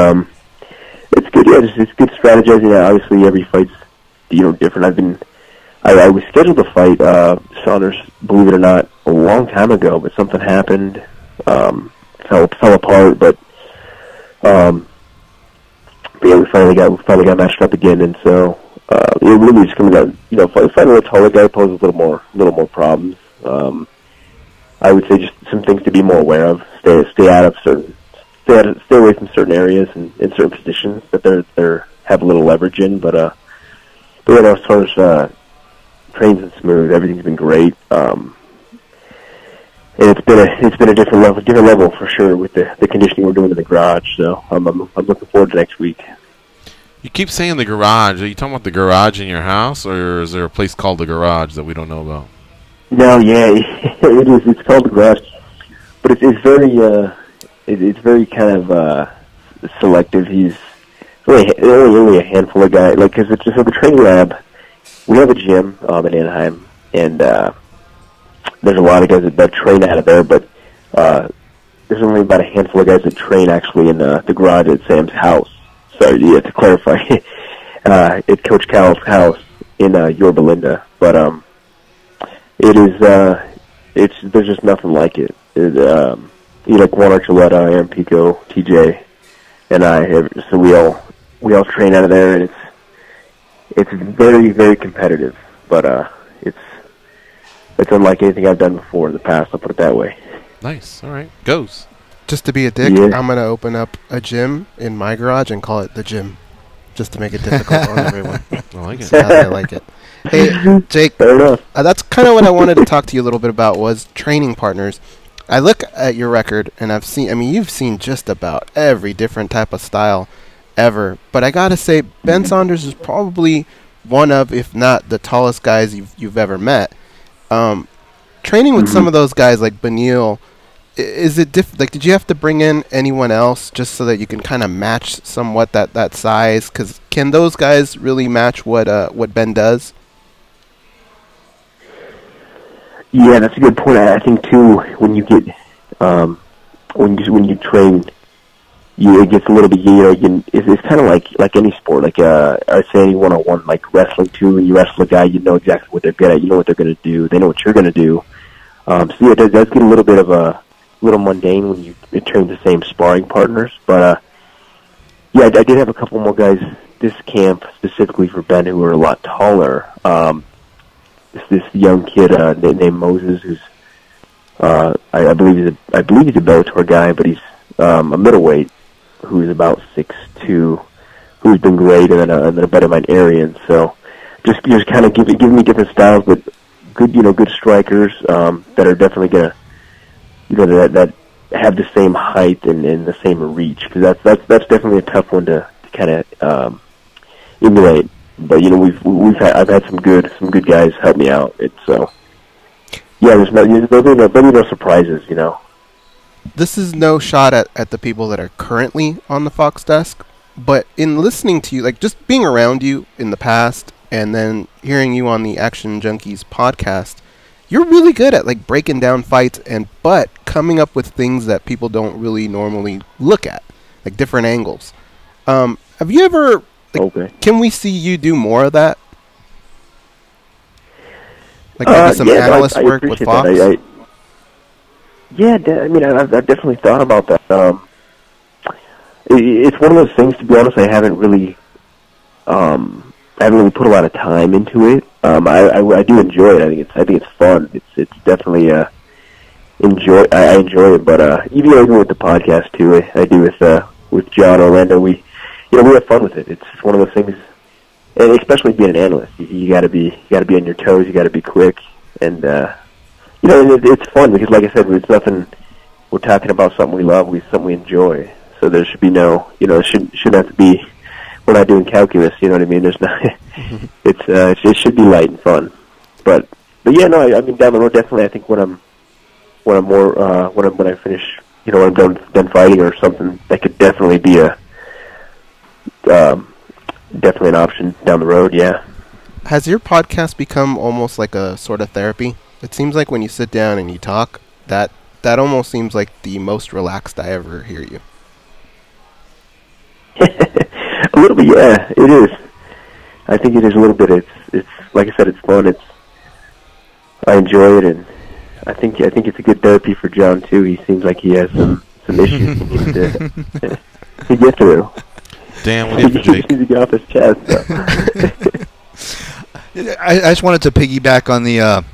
it's good. Yeah, it's good strategizing. Obviously, every fight's different. I was scheduled to fight Saunders, believe it or not, a long time ago, but something happened, fell apart. But yeah, we finally got matched up again, and so it really just comes out. Fighting a taller guy poses a little more problems. I would say just some things to be more aware of. Stay away from certain areas and in certain positions that they have a little leverage in. But as far as trains and smooth, everything's been great. And it's been a different level for sure with the conditioning we're doing in the garage. So I'm looking forward to next week. You keep saying the garage. Are you talking about the garage in your house, or is there a place called the garage that we don't know about? No, yeah, it is. It's called the garage, but it's very it's very kind of selective. He's only a handful of guys. Like, because it's just the training lab. We have a gym in Anaheim, and there's a lot of guys that train out of there, but there's only about a handful of guys that train actually in the garage at Sam's house. So, yeah, to clarify, at Coach Cal's house in Yorba Linda. But it is, there's just nothing like it. Like Juan Archuleta, Aaron Pico, TJ, and I, so we all train out of there, and it's very, very competitive. But it's unlike anything I've done before in the past, I'll put it that way. Nice. All right. Goes. Just to be a dick, Yeah. I'm going to open up a gym in my garage and call it the gym, just to make it difficult on everyone. I like it. I like it. Hey, Jake, that's kind of what I wanted to talk to you a little bit about, was training partners. I look at your record, and you've seen just about every different type of style ever. But I got to say, Ben Saunders is probably one of, if not the tallest guys you've ever met. Training with some of those guys like Beneil, is it did you have to bring in anyone else just so that you can kind of match somewhat that size? Because can those guys really match what Ben does? Yeah, that's a good point. I think too, when you get when you train, it gets a little bit, it's kind of like any sport. Like I say, any one-on-one, like wrestling too. When you wrestle a guy, you know exactly what they're good at. You know what they're going to do. They know what you're going to do. So yeah, it does get a little bit of a little mundane when you train the same sparring partners. But yeah, I did have a couple more guys this camp specifically for Ben who were a lot taller. This young kid named Moses, who's I believe he's a Bellator guy, but he's a middleweight who's about 6'2", who's been great, and then a buddy of mine, Arian. So just kind of giving me different styles, but good strikers that are definitely gonna that have the same height and the same reach, because that's definitely a tough one to kind of emulate. But I've had some good guys help me out. Yeah, there'll be no surprises. This is no shot at the people that are currently on the Fox desk, but in listening to you, like just being around you in the past and then hearing you on the Action Junkies podcast, you're really good at like breaking down fights but coming up with things that people don't really normally look at, like different angles. Have you ever? Okay. Can we see you do more of that? Like maybe some analyst work with Fox? Yeah, I've definitely thought about that. It's one of those things, to be honest, I haven't really put a lot of time into it. I do enjoy it. I think it's fun. It's definitely I enjoy it. But even with the podcast too, I do with John Orlando. We have fun with it. It's just one of those things, and especially being an analyst, you got to be on your toes. You got to be quick, and it's fun because, like I said, it's nothing. We're talking about something we love, something we enjoy. So there should be no, it shouldn't have to be. We're not doing calculus. You know what I mean? There's not. It should be light and fun. But yeah, no. Down the road, definitely. I think when I finish, when I'm done fighting or something, that could definitely be definitely an option down the road. Yeah. Has your podcast become almost like a sort of therapy? It seems like when you sit down and you talk, that almost seems like the most relaxed I ever hear you. A little bit, yeah, it is. I think it is a little bit. It's like I said, it's fun. I enjoy it, and I think it's a good therapy for John too. He seems like he has some issues he needs to get through. Damn, what do you Jake? He needs to get off his chest. So. I just wanted to piggyback on the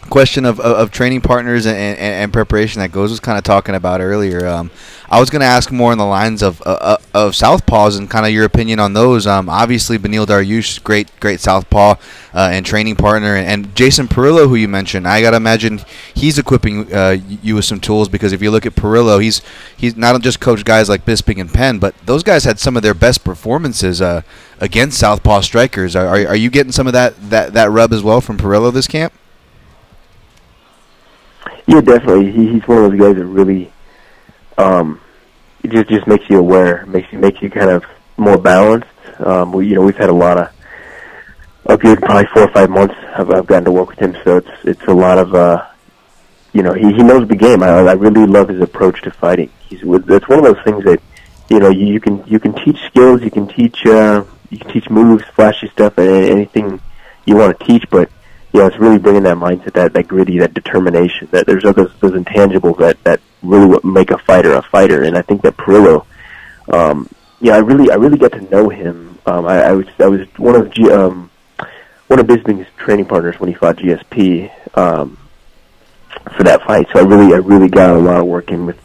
question of training partners and preparation that Goz was kind of talking about earlier. I was going to ask more on the lines of southpaws and kind of your opinion on those. Obviously, Beneil Dariush, great southpaw and training partner, and Jason Perillo, who you mentioned. I got to imagine he's equipping you with some tools, because if you look at Perillo, he's not just coached guys like Bisping and Penn, but those guys had some of their best performances against southpaw strikers. Are you getting some of that rub as well from Perillo this camp? Yeah, definitely. He's one of those guys that really it just makes you aware, makes you kind of more balanced. We've had a lot of good, probably 4 or 5 months I've gotten to work with him, so it's a lot of he knows the game. I really love his approach to fighting. It's one of those things that you can teach skills, you can teach moves, flashy stuff, and anything you want to teach, but it's really bringing that mindset, that gritty, that determination. That there's those intangibles that really make a fighter, and I think that Pichel, I really got to know him. I was one of Bisping's training partners when he fought GSP for that fight. So I really got a lot of work in with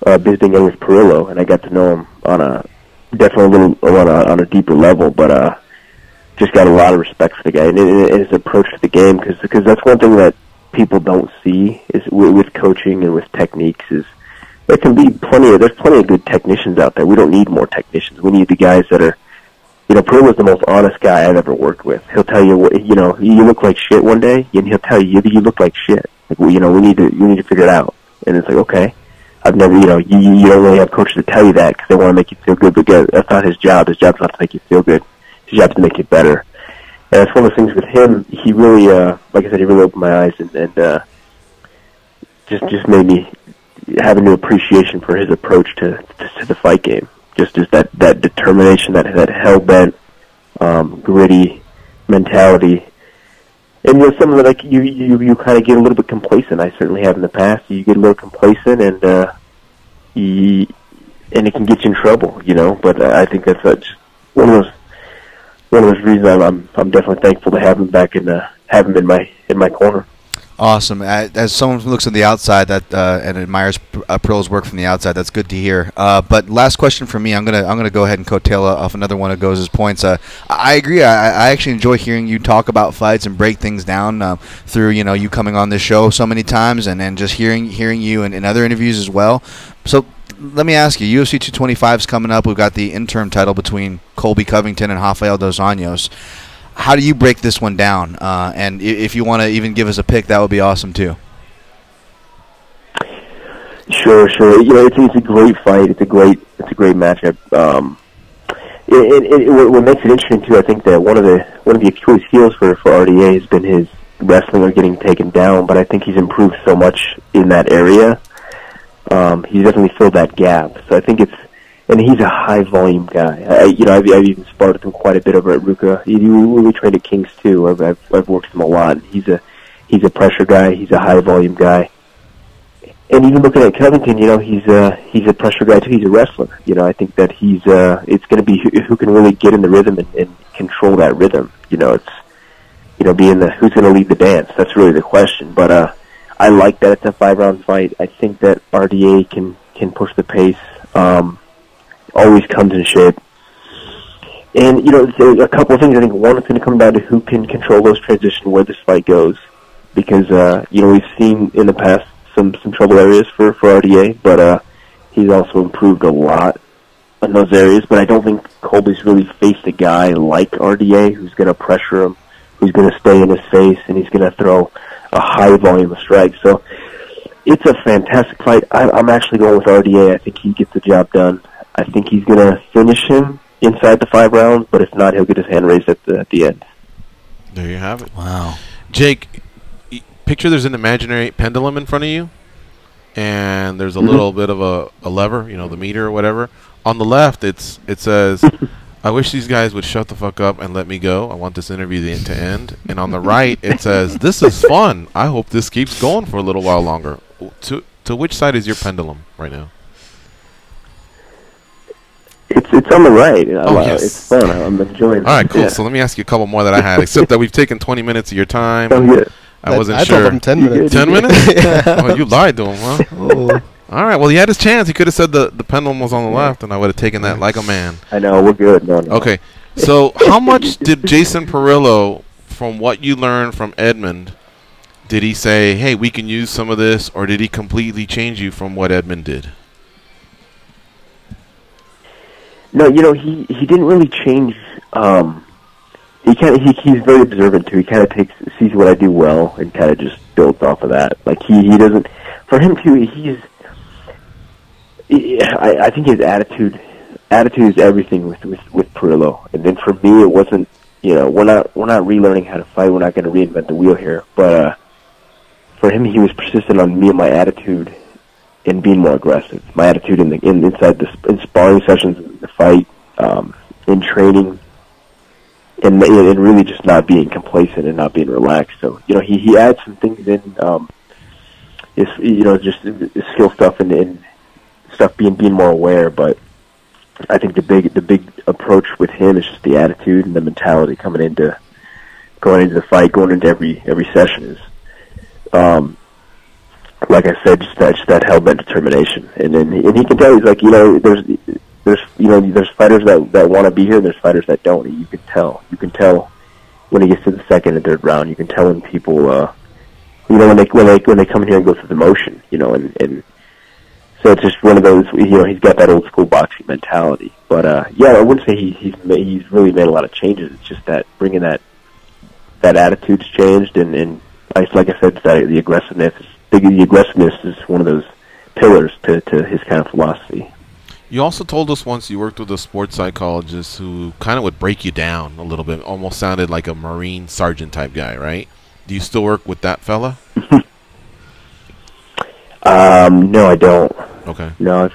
Bisping and with Pichel, and I got to know him on a deeper level, but just got a lot of respect for the guy and his approach to the game, because that's one thing that people don't see is with coaching and with techniques is there can be there's plenty of good technicians out there. We don't need more technicians. We need the guys that are, Pichel was the most honest guy I've ever worked with. He'll tell you you look like shit one day, and he'll tell you look like shit. Like, we need to figure it out. And it's like, okay, I've never, you don't really have coaches to tell you that because they want to make you feel good, but that's not his job. His job's not to make you feel good. His job's to make you better. And it's one of those things with him. He really, like I said, he really opened my eyes and just made me have a new appreciation for his approach to the fight game. Just that determination, that hell-bent, gritty mentality. And some of it, you kind of get a little bit complacent. I certainly have in the past. You get a little complacent, and it can get you in trouble, But I think that's just one of those reasons I'm definitely thankful to have him back and have him in my corner. Awesome. As someone who looks on the outside and admires Prichel's work from the outside, that's good to hear. But last question for me, I'm gonna go ahead and coattail off another one of Goz's points. I agree. I actually enjoy hearing you talk about fights and break things down through you coming on this show so many times and just hearing you in other interviews as well. So let me ask you, UFC 225 is coming up. We've got the interim title between Colby Covington and Rafael Dos Anjos. How do you break this one down? And if you want to even give us a pick, that would be awesome too. Sure. It's a great fight. It's a great matchup. What makes it interesting too, I think that one of the Achilles heels for RDA has been his wrestling or getting taken down, but I think he's improved so much in that area. He's definitely filled that gap. So I think and he's a high volume guy. I've even sparred with him quite a bit over at Utica. We trained at Kings too. I've worked with him a lot. He's a pressure guy. He's a high volume guy. And even looking at Covington, he's a pressure guy too. He's a wrestler. I think that it's going to be who can really get in the rhythm and control that rhythm. It's being who's going to lead the dance. That's really the question. But I like that it's a 5-round fight. I think that RDA can push the pace. Always comes in shape. And, there's a couple of things. I think one, it's going to come down to who can control those transitions, where this fight goes. Because, we've seen in the past some trouble areas for RDA, but he's also improved a lot in those areas. But I don't think Colby's really faced a guy like RDA who's going to pressure him, who's going to stay in his face, and he's going to throw a high volume of strikes. So it's a fantastic fight. I'm actually going with RDA. I think he gets the job done. I think he's going to finish him inside the 5 rounds, but if not, he'll get his hand raised at the end. There you have it. Wow. Jake, picture there's an imaginary pendulum in front of you, and there's a little bit of a lever, the meter or whatever. On the left, it says, I wish these guys would shut the fuck up and let me go. I want this interview to end. And on the right, it says, this is fun. I hope this keeps going for a little while longer. To which side is your pendulum right now? It's on the right. Yes. It's fun. I'm enjoying it. All right, cool. Yeah. So let me ask you a couple more that I had, except that we've taken 20 minutes of your time. I wasn't sure. I told him 10 minutes. 10 minutes? Oh, you lied to him, huh? Oh. All right. Well, he had his chance. He could have said the pendulum was on the left, and I would have taken that like a man. I know. We're good. No. Okay. So how much did Jason Pichel, from what you learned from Edmund, did he say, hey, we can use some of this, or did he completely change you from what Edmund did? No, he didn't really change. He's very observant too. He kind of sees what I do well and kind of just builds off of that. Like he doesn't. For him too, I think his attitude is everything with Perillo. And then for me, it wasn't. We're not relearning how to fight. We're not going to reinvent the wheel here. But for him, he was persistent on me and my attitude in being more aggressive. My attitude in sparring sessions, in the fight, in training, and really just not being complacent and not being relaxed. So he adds some things in. Just his skill stuff and stuff being more aware, but I think the big approach with him is just the attitude and the mentality going into the fight, going into every session is, like I said, just that hell-bent determination. And he can tell, he's like, there's fighters that want to be here, and there's fighters that don't. You can tell when he gets to the second and third round. You can tell when people, when they come in here and go through the motion, and so it's just one of those, he's got that old school boxing mentality. But I wouldn't say he's really made a lot of changes. It's just that bringing that attitude's changed, and like I said, the aggressiveness. The aggressiveness is one of those pillars to his kind of philosophy. You also told us once you worked with a sports psychologist who kind of would break you down a little bit, almost sounded like a Marine sergeant type guy, right? Do you still work with that fella? No, I don't. Okay. No,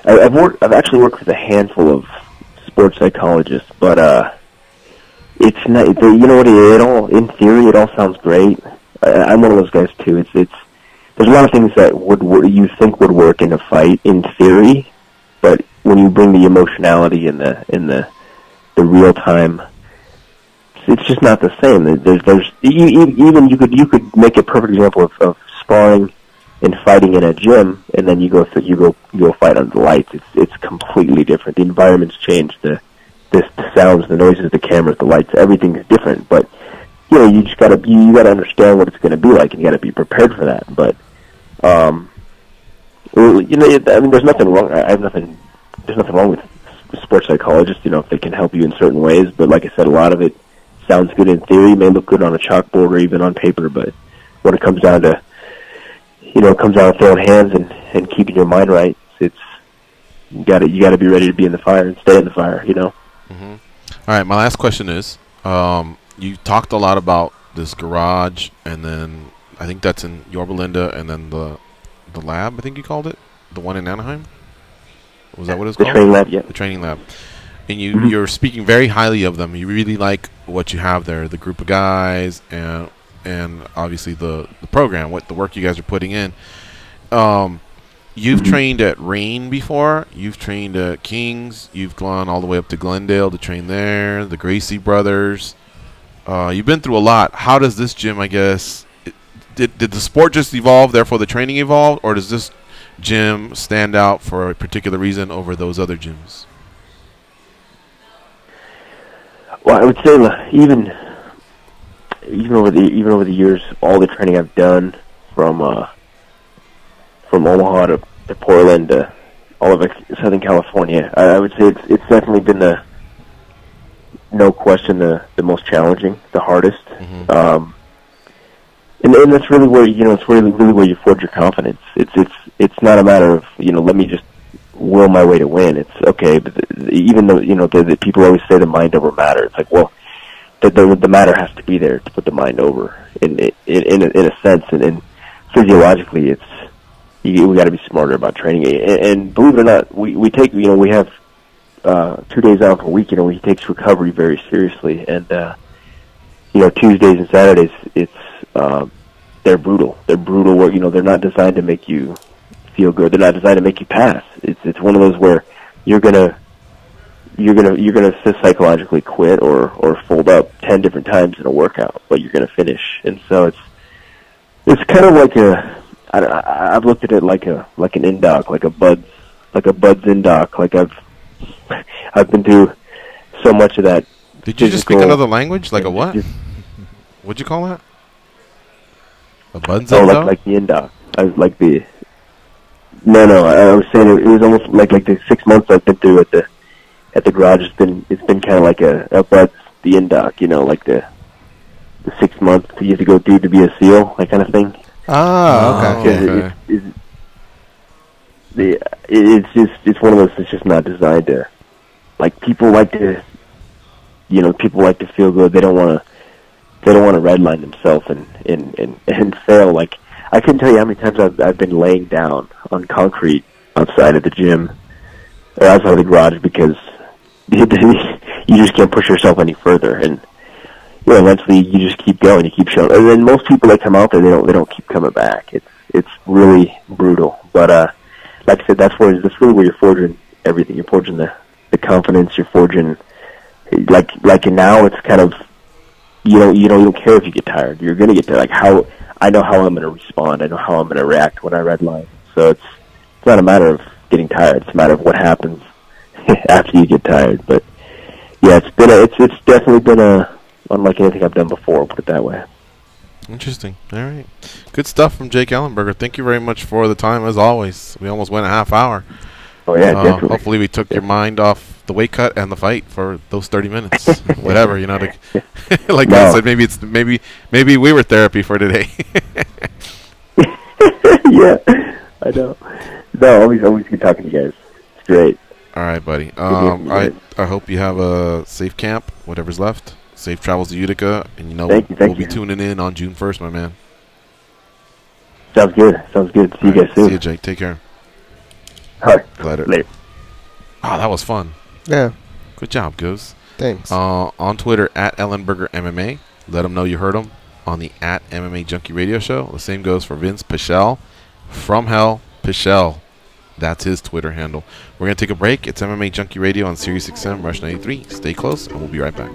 I've actually worked with a handful of sports psychologists, but it's not. In theory, it all sounds great. I'm one of those guys too. There's a lot of things that you think would work in a fight in theory, but when you bring the emotionality and the real time, it's just not the same. There's even you could make a perfect example of sparring and fighting in a gym, and then you go fight under the lights. It's completely different. The environment's changed. The sounds, the noises, the cameras, the lights, everything's different. But you just gotta understand what it's going to be like, and you gotta be prepared for that. But there's nothing wrong. There's nothing wrong with sports psychologists. If they can help you in certain ways. But like I said, a lot of it sounds good in theory, may look good on a chalkboard or even on paper. But when it comes down to throwing hands and keeping your mind right, you gotta be ready to be in the fire and stay in the fire. Mm-hmm. All right, my last question is. You talked a lot about this garage, and then I think that's in Yorba Linda, and then the lab, I think you called it, the one in Anaheim. Was that what it's called? The training lab, yeah. The training lab. And you're speaking very highly of them. You really like what you have there, the group of guys, and obviously the program, the work you guys are putting in. You've trained at Rain before. You've trained at Kings. You've gone all the way up to Glendale to train there. The Gracie brothers. You've been through a lot. How does this gym, I guess, did the sport just evolve, therefore the training evolved, or does this gym stand out for a particular reason over those other gyms? Well, I would say even over the years, all the training I've done from Omaha to Portland to all of Southern California, I would say it's definitely been no question the most challenging, the hardest. Mm-hmm. And that's really where it's really where you forge your confidence. It's not a matter of let me just will my way to win. It's okay, but even though the people always say the mind over matter, it's like, well, the matter has to be there to put the mind over in a sense, and physiologically we got to be smarter about training. And believe it or not, we take we have 2 days out per week. He takes recovery very seriously, and Tuesdays and Saturdays they're brutal. They're brutal work. They're not designed to make you feel good. They're not designed to make you pass. It's one of those where you're gonna psychologically quit or fold up 10 different times in a workout, but you're gonna finish. And so it's kind of like I've looked at it like an indoc, like a Bud's indoc. Like I've been through so much of that. Did you just speak another language? Like a what? What'd you call that? A Bud's indoc? Like the indoc. I was like the. No, I was saying it was almost like the 6 months I've been through at the garage. It's been kind of like a Bud's the indoc. Like the 6 months you have to go through to be a SEAL, that kind of thing. Ah, okay. it's one of those that's just not designed to. Like, people like to feel good. They don't want to redline themselves and fail. Like, I couldn't tell you how many times I've been laying down on concrete outside of the gym or outside of the garage because you just can't push yourself any further, and eventually you just keep going, you keep showing. And then most people that come out there, they don't keep coming back. It's really brutal. But like I said, that's really where you're forging everything. You're forging the confidence. You're forging like now it's kind of you don't care if you get tired. You're gonna get tired. Like I know how I'm gonna respond. I know how I'm gonna react when I redline. So it's not a matter of getting tired. It's a matter of what happens after you get tired. But yeah, it's definitely been unlike anything I've done before. Put it that way. Interesting. All right, good stuff from Jake Ellenberger. Thank you very much for the time as always. We almost went a half hour. Oh yeah, definitely. Hopefully we took your mind off the weight cut and the fight for those 30 minutes. Whatever, like I said, maybe we were therapy for today. Yeah, I know. No, always good talking to you guys. It's great. All right, buddy. I hope you have a safe camp, whatever's left. Safe travels to Utica, and we'll be tuning in on June 1st, my man. Sounds good. See you guys soon. See you, Jake. Take care. All right. Later. Oh, that was fun. Yeah. Good job, Goose. Thanks. On Twitter, @Ellenberger MMA. Let them know you heard him on the @MMAjunkie radio show. The same goes for Vinc Pichel. From Hell, Pichel. That's his Twitter handle. We're going to take a break. It's MMA Junkie Radio on SiriusXM Rush 93. Stay close, and we'll be right back.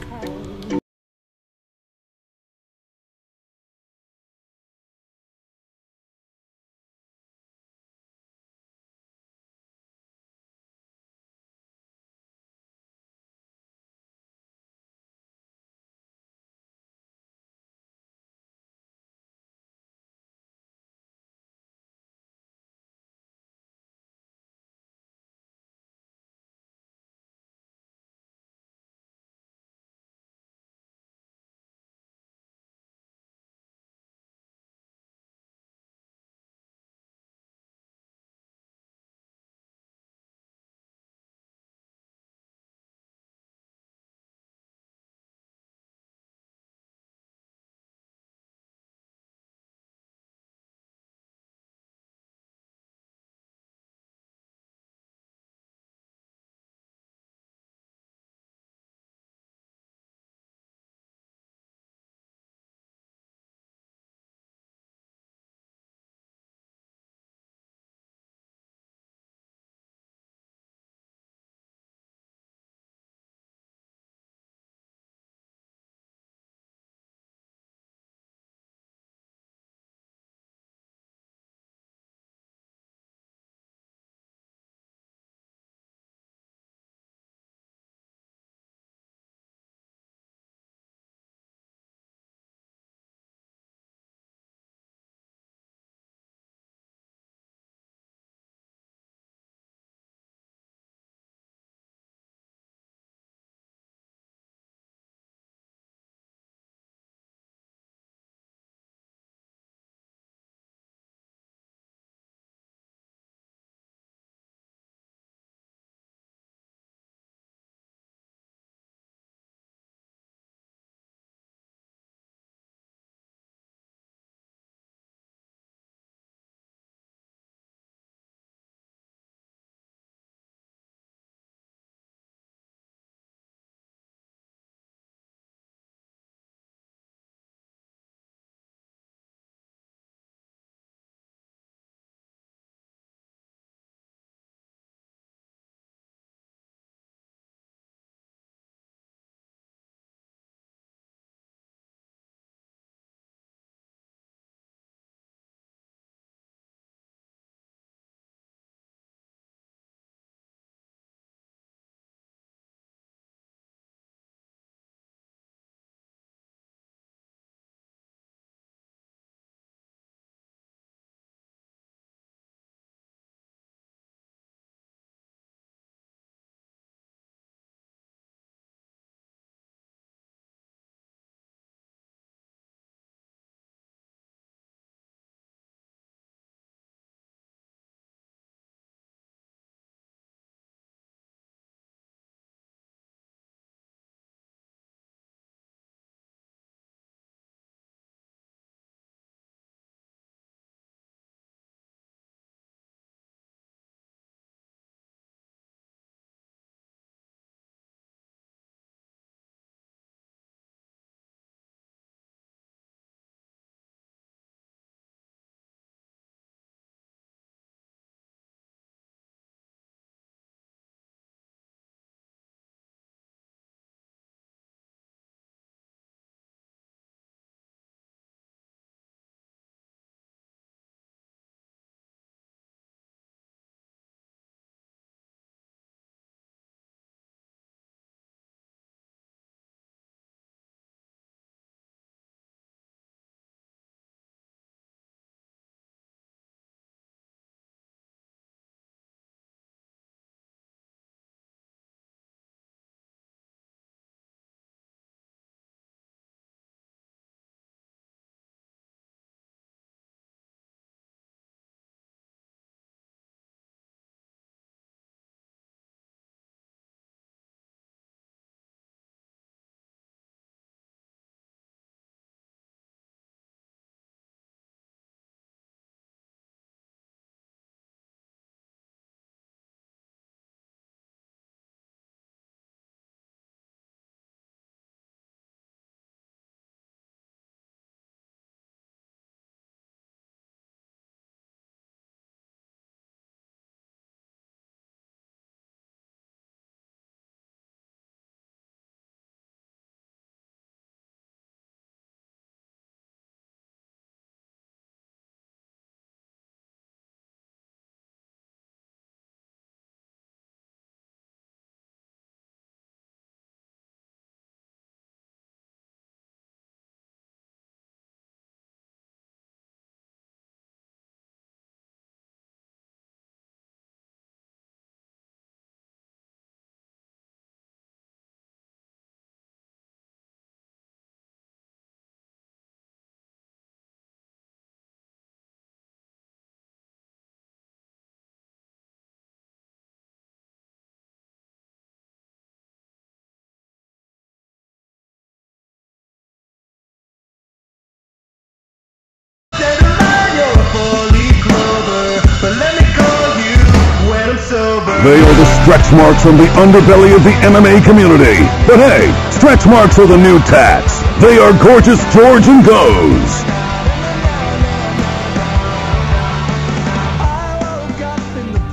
They are the stretch marks from the underbelly of the MMA community. But hey, stretch marks are the new tats. They are Gorgeous George and Goes.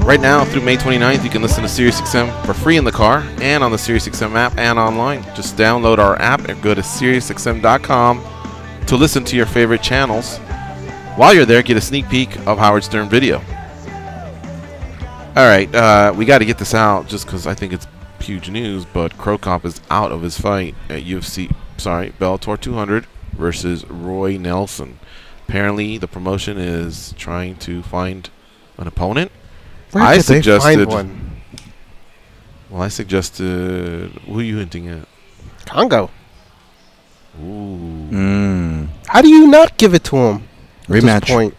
Right now, through May 29th, you can listen to SiriusXM for free in the car and on the SiriusXM app and online. Just download our app and go to SiriusXM.com to listen to your favorite channels. While you're there, get a sneak peek of Howard Stern video. All right, we got to get this out just because I think it's huge news, but Krokop is out of his fight at Bellator 200 versus Roy Nelson. Apparently, the promotion is trying to find an opponent. Where did they find one? Well, I suggested. Who are you hinting at? Congo. Ooh. How do you not give it to him? Rematch. Point?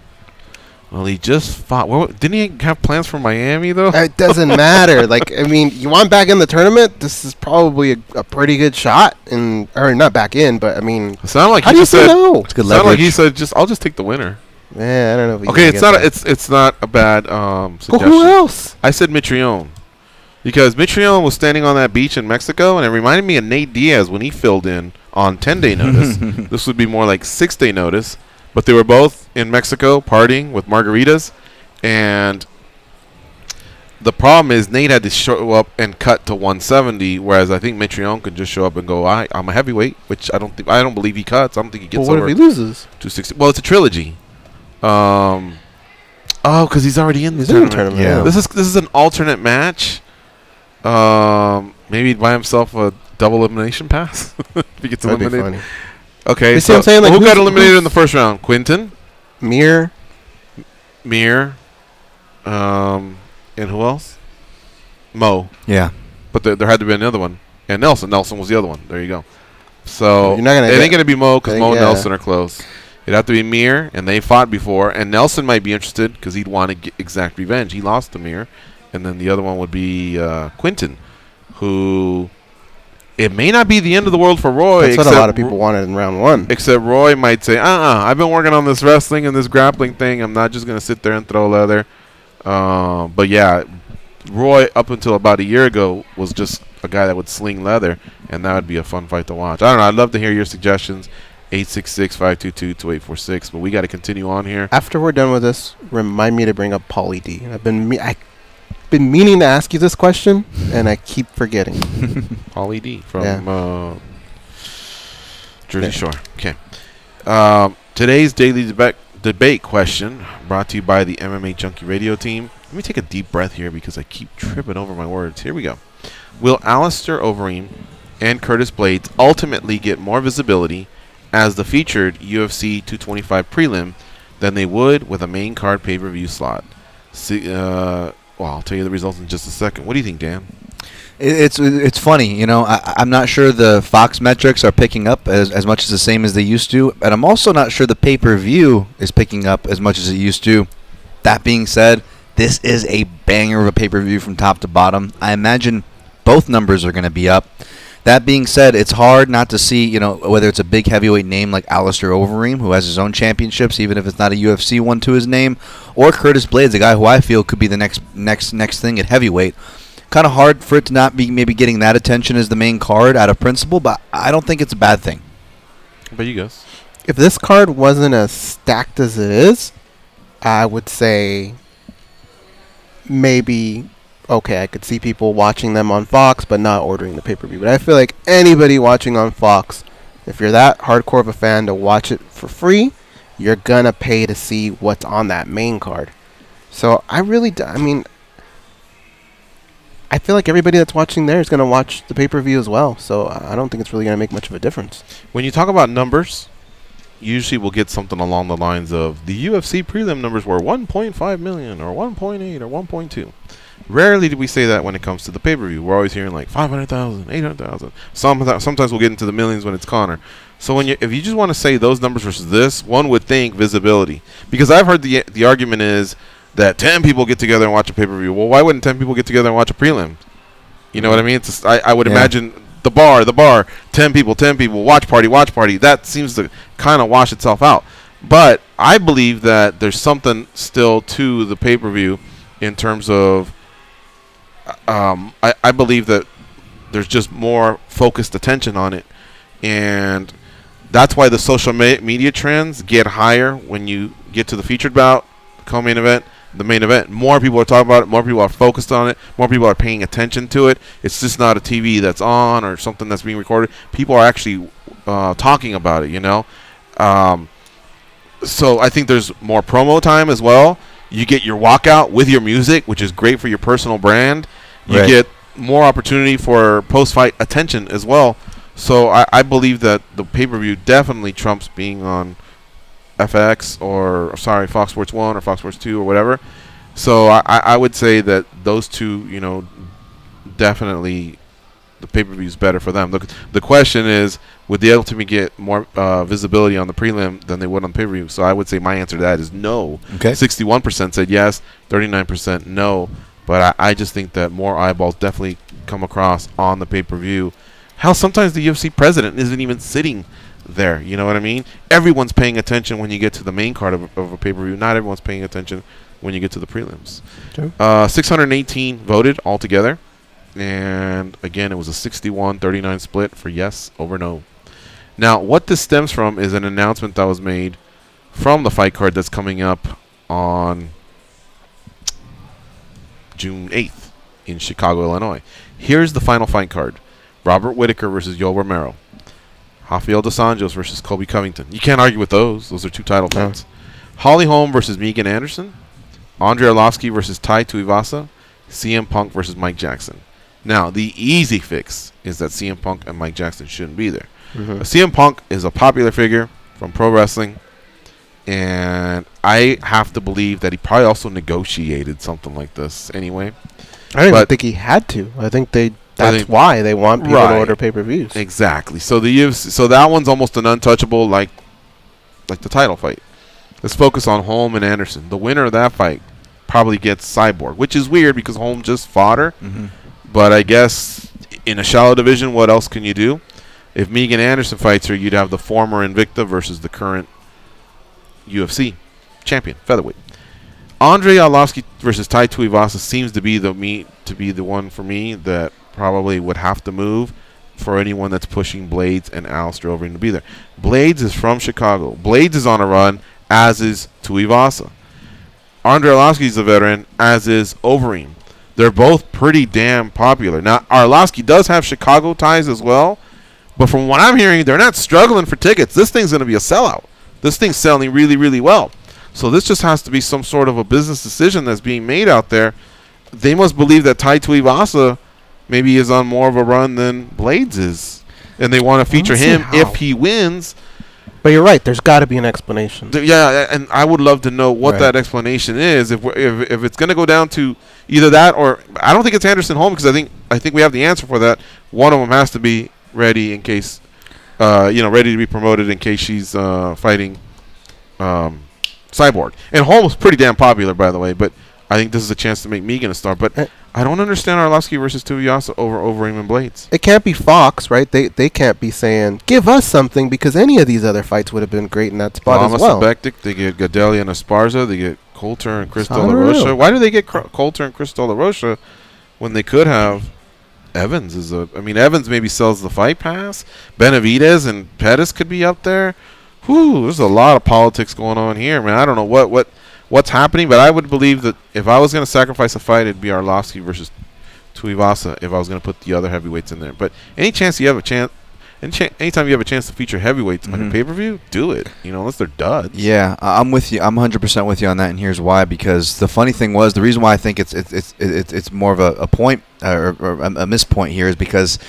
Well, he just fought. Well, didn't he have plans for Miami though? It doesn't matter. Like, I mean, you want back in the tournament? This is probably a pretty good shot, or not back in, but I mean, it sounded like how do you say no? It's good leverage. leverage. Like he said, I'll just take the winner. Yeah, I don't know. If okay, it's not a bad suggestion. Well, who else? I said Mitrione because Mitrione was standing on that beach in Mexico, and it reminded me of Nate Diaz when he filled in on 10-day notice. This would be more like 6-day notice, but they were both in Mexico partying with margaritas, and the problem is Nate had to show up and cut to 170, whereas I think Mitrione could just show up and go, I'm a heavyweight, which I don't believe he cuts. I don't think he gets over. What if he loses? 260. Well, it's a trilogy. Because he's already in the tournament. Yeah. This is an alternate match. Maybe he'd buy himself a double elimination pass if he gets eliminated. Funny. Okay, you see what I'm saying? Like, who got eliminated in the first round? Quinton, Mir, and who else? Mo. Yeah. But there had to be another one, and Nelson. Nelson was the other one. There you go. So You're not gonna it ain't gonna be Mo because Mo and yeah. Nelson are close. It'd have to be Mir, and they fought before. And Nelson might be interested because he'd want to get exact revenge. He lost to Mir. And then the other one would be Quinton, who it may not be the end of the world for Roy. That's what a lot of people wanted in round one. Except Roy might say, I've been working on this wrestling and this grappling thing. I'm not just going to sit there and throw leather. But, yeah, Roy, up until about a year ago, was just a guy that would sling leather, and that would be a fun fight to watch. I don't know. I'd love to hear your suggestions. 866-522-2846, but we got to continue on here. After we're done with this, remind me to bring up Paulie D. I've been meaning to ask you this question, and I keep forgetting. Paulie D from Jersey Shore. Okay. Today's daily debate question brought to you by the MMA Junkie radio team. Let me take a deep breath here because I keep tripping over my words. Here we go. Will Alistair Overeem and Curtis Blades ultimately get more visibility as the featured UFC 225 prelim than they would with a main card pay-per-view slot? Well, I'll tell you the results in just a second. What do you think, Dan? It's funny, you know. I'm not sure the Fox metrics are picking up as much as the same as they used to, and I'm also not sure the pay-per-view is picking up as much as it used to. That being said, this is a banger of a pay-per-view from top to bottom. I imagine both numbers are going to be up. That being said, it's hard not to see, you know, whether it's a big heavyweight name like Alistair Overeem, who has his own championships, even if it's not a UFC one to his name, or Curtis Blades, a guy who I feel could be the next thing at heavyweight. Kind of hard for it to not be maybe getting that attention as the main card out of principle, but I don't think it's a bad thing. But you guys, if this card wasn't as stacked as it is, I would say maybe, okay, I could see people watching them on Fox but not ordering the pay-per-view. But I feel like anybody watching on Fox, if you're that hardcore of a fan to watch it for free, you're going to pay to see what's on that main card. So I feel like everybody that's watching there is going to watch the pay-per-view as well. So I don't think it's really going to make much of a difference. When you talk about numbers, usually we'll get something along the lines of the UFC prelim numbers were 1.5 million or 1.8 or 1.2. Rarely do we say that when it comes to the pay-per-view. We're always hearing like 500,000, 800,000. Sometimes we'll get into the millions when it's Conor. So if you just want to say those numbers versus this, one would think visibility. Because I've heard the argument is that 10 people get together and watch a pay-per-view. Well, why wouldn't 10 people get together and watch a prelim? You know what I mean? It's just, I would imagine the bar, 10 people, watch party. That seems to kind of wash itself out. But I believe that there's something still to the pay-per-view in terms of I believe that there's just more focused attention on it, and that's why the social media trends get higher when you get to the featured bout, co-main event, the main event. More people are talking about it. More people are focused on it. More people are paying attention to it. It's just not a TV that's on or something that's being recorded. People are actually talking about it, you know. So I think there's more promo time as well. You get your walkout with your music, which is great for your personal brand. You get more opportunity for post-fight attention as well. So I believe that the pay-per-view definitely trumps being on FX or Fox Sports 1 or Fox Sports 2 or whatever. So I would say that those two, you know, definitely the pay-per-view is better for them. The question is, would the Ultimate get more visibility on the prelim than they would on the pay-per-view? So I would say my answer to that is no. Okay. 61% said yes, 39% no. But I just think that more eyeballs definitely come across on the pay-per-view. Hell, sometimes the UFC president isn't even sitting there. You know what I mean? Everyone's paying attention when you get to the main card of a pay-per-view. Not everyone's paying attention when you get to the prelims. True. 618 voted altogether. And, again, it was a 61-39 split for yes over no. Now, what this stems from is an announcement that was made from the fight card that's coming up on June 8th in Chicago, Illinois. Here's the final fight card. Robert Whittaker versus Yoel Romero. Rafael dos Anjos versus Colby Covington. You can't argue with those. Those are two title fights. Holly Holm versus Megan Anderson. Andre Arlovsky versus Tai Tuivasa. CM Punk versus Mike Jackson. Now, the easy fix is that CM Punk and Mike Jackson shouldn't be there. CM Punk is a popular figure from pro wrestling, and I have to believe that he probably also negotiated something like this anyway. I don't even think he had to. I think that's why they want people to order pay-per-views. Exactly. So the UFC, so that one's almost an untouchable, like the title fight. Let's focus on Holm and Anderson. The winner of that fight probably gets Cyborg, which is weird because Holm just fought her. But I guess in a shallow division, what else can you do? If Megan Anderson fights her, you'd have the former Invicta versus the current UFC champion, featherweight. Andre Arlovsky versus Tai Tuivasa seems to be the one for me that probably would have to move for anyone that's pushing Blades and Alistair Overeem to be there. Blades is from Chicago. Blades is on a run, as is Tuivasa. Andre Arlovsky is a veteran, as is Overeem. They're both pretty damn popular. Now, Arlovsky does have Chicago ties as well, but from what I'm hearing, they're not struggling for tickets. This thing's going to be a sellout. This thing's selling really, really well. So this just has to be some sort of a business decision that's being made out there. They must believe that Tai Tuivasa maybe is on more of a run than Blades is, and they want to feature him if he wins. But you're right. There's got to be an explanation. Yeah, and I would love to know what that explanation is. If it's going to go down to either that or I don't think it's Anderson Holm because I think we have the answer for that. One of them has to be ready in case, ready to be promoted in case she's fighting Cyborg. And Holm was pretty damn popular, by the way. But I think this is a chance to make Megan a star. But I don't understand Arlovsky versus Tuivasa over Overeem and Blades. It can't be Fox, right? They can't be saying, give us something, because any of these other fights would have been great in that spot as well. Bektik, they get Gadelha and Esparza. They get Coulter and Crystal LaRocha. Why do they get Coulter and Crystal LaRocha when they could have Evans? Evans maybe sells the fight pass. Benavidez and Pettis could be up there. Whew, there's a lot of politics going on here, man. I don't know what's happening, but I would believe that if I was going to sacrifice a fight, it'd be Arlovsky versus Tuivasa if I was going to put the other heavyweights in there. But anytime you have a chance to feature heavyweights on a pay-per-view, do it. Unless they're duds. Yeah, I'm with you. I'm 100% with you on that, and here's why. Because the funny thing was, the reason why I think it's more of a point or a mispoint here is because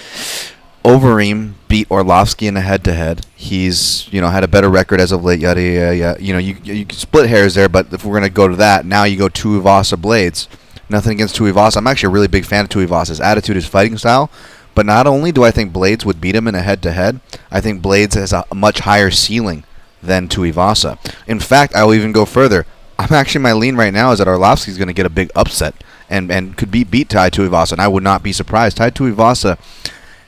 Overeem beat Arlovsky in a head-to-head. He's had a better record as of late. Yada yada yada. You can split hairs there, but if we're gonna go to that, now you go Tuivasa Blades. Nothing against Tuivasa. I'm actually a really big fan of Tuivasa's attitude, his fighting style. But not only do I think Blades would beat him in a head-to-head, I think Blades has a much higher ceiling than Tuivasa. In fact, I will even go further. My lean right now is that Arlovsky's going to get a big upset and could beat Tai Tuivasa, and I would not be surprised. Tai Tuivasa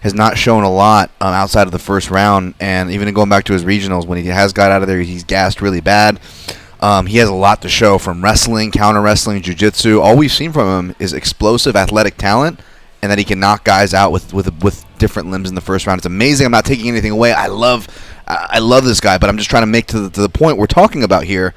has not shown a lot outside of the first round, and even going back to his regionals, when he has got out of there, he's gassed really bad. He has a lot to show from wrestling, counter wrestling, jiu-jitsu. All we've seen from him is explosive athletic talent, and that he can knock guys out with different limbs in the first round. It's amazing. I'm not taking anything away. I love this guy, but I'm just trying to make to the point we're talking about here.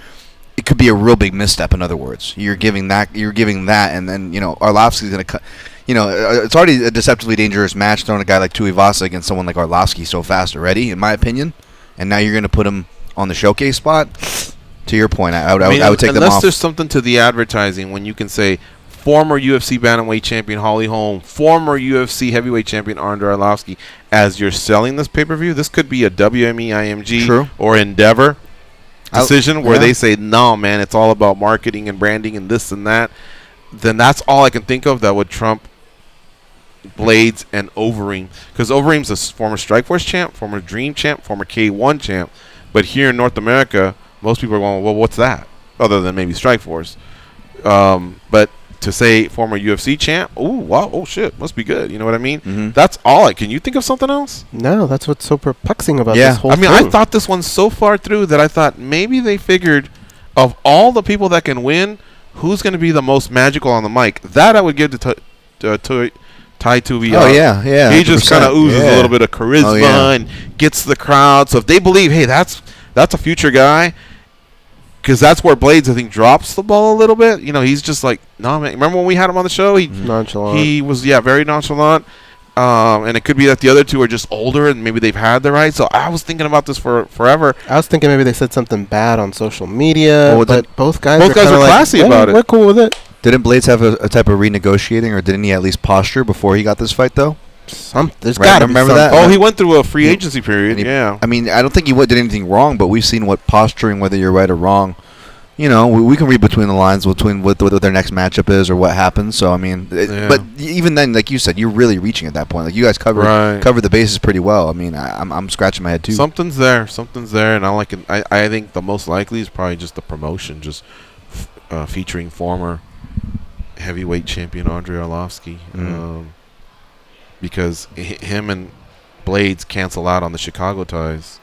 It could be a real big misstep. In other words, you're giving that, and then Arlovsky's going to cut. It's already a deceptively dangerous match throwing a guy like Tuivasa against someone like Arlovsky so fast already, in my opinion. And now you're going to put him on the showcase spot. To your point, I would take them off. Unless there's something to the advertising when you can say former UFC bantamweight champion Holly Holm, former UFC heavyweight champion Andrei Arlovsky, as you're selling this pay-per-view, this could be a WME, IMG, or Endeavor decision where they say, no, man, it's all about marketing and branding and this and that. Then that's all I can think of that would trump Blades and Overeem. Because Overeem's a former Strikeforce champ, former Dream champ, former K1 champ. But here in North America, most people are going, well, what's that? Other than maybe Strikeforce. But to say former UFC champ, oh, wow, oh, shit, must be good. You know what I mean? Mm-hmm. That's all. Can you think of something else? No, that's what's so perplexing about this whole thing. I thought this one's so far through that I thought maybe they figured of all the people that can win, who's going to be the most magical on the mic? That I would give to Tai Tuivasa. Oh, yeah. He just kind of oozes a little bit of charisma and gets the crowd. So if they believe, hey, that's a future guy, because that's where Blades, I think, drops the ball a little bit. He's just like, no, man. Remember when we had him on the show? Nonchalant. He was, very nonchalant. And it could be that the other two are just older and maybe they've had the right. So I was thinking about this for forever. I was thinking maybe they said something bad on social media, but both guys were classy about it. We're cool with it. Didn't Blades have a type of renegotiating, or didn't he at least posture before he got this fight, though? There's got to be something. That? Oh, he went through a free agency period, yeah. I mean, I don't think he did anything wrong, but we've seen what posturing, whether you're right or wrong, we can read between the lines between what their next matchup is or what happens. So, I mean, but even then, like you said, you're really reaching at that point. Like, you guys covered the bases pretty well. I mean, I'm scratching my head, too. Something's there, and I think the most likely is probably just the promotion, just featuring former heavyweight champion Andrei Arlovsky. Because him and Blades cancel out on the Chicago ties.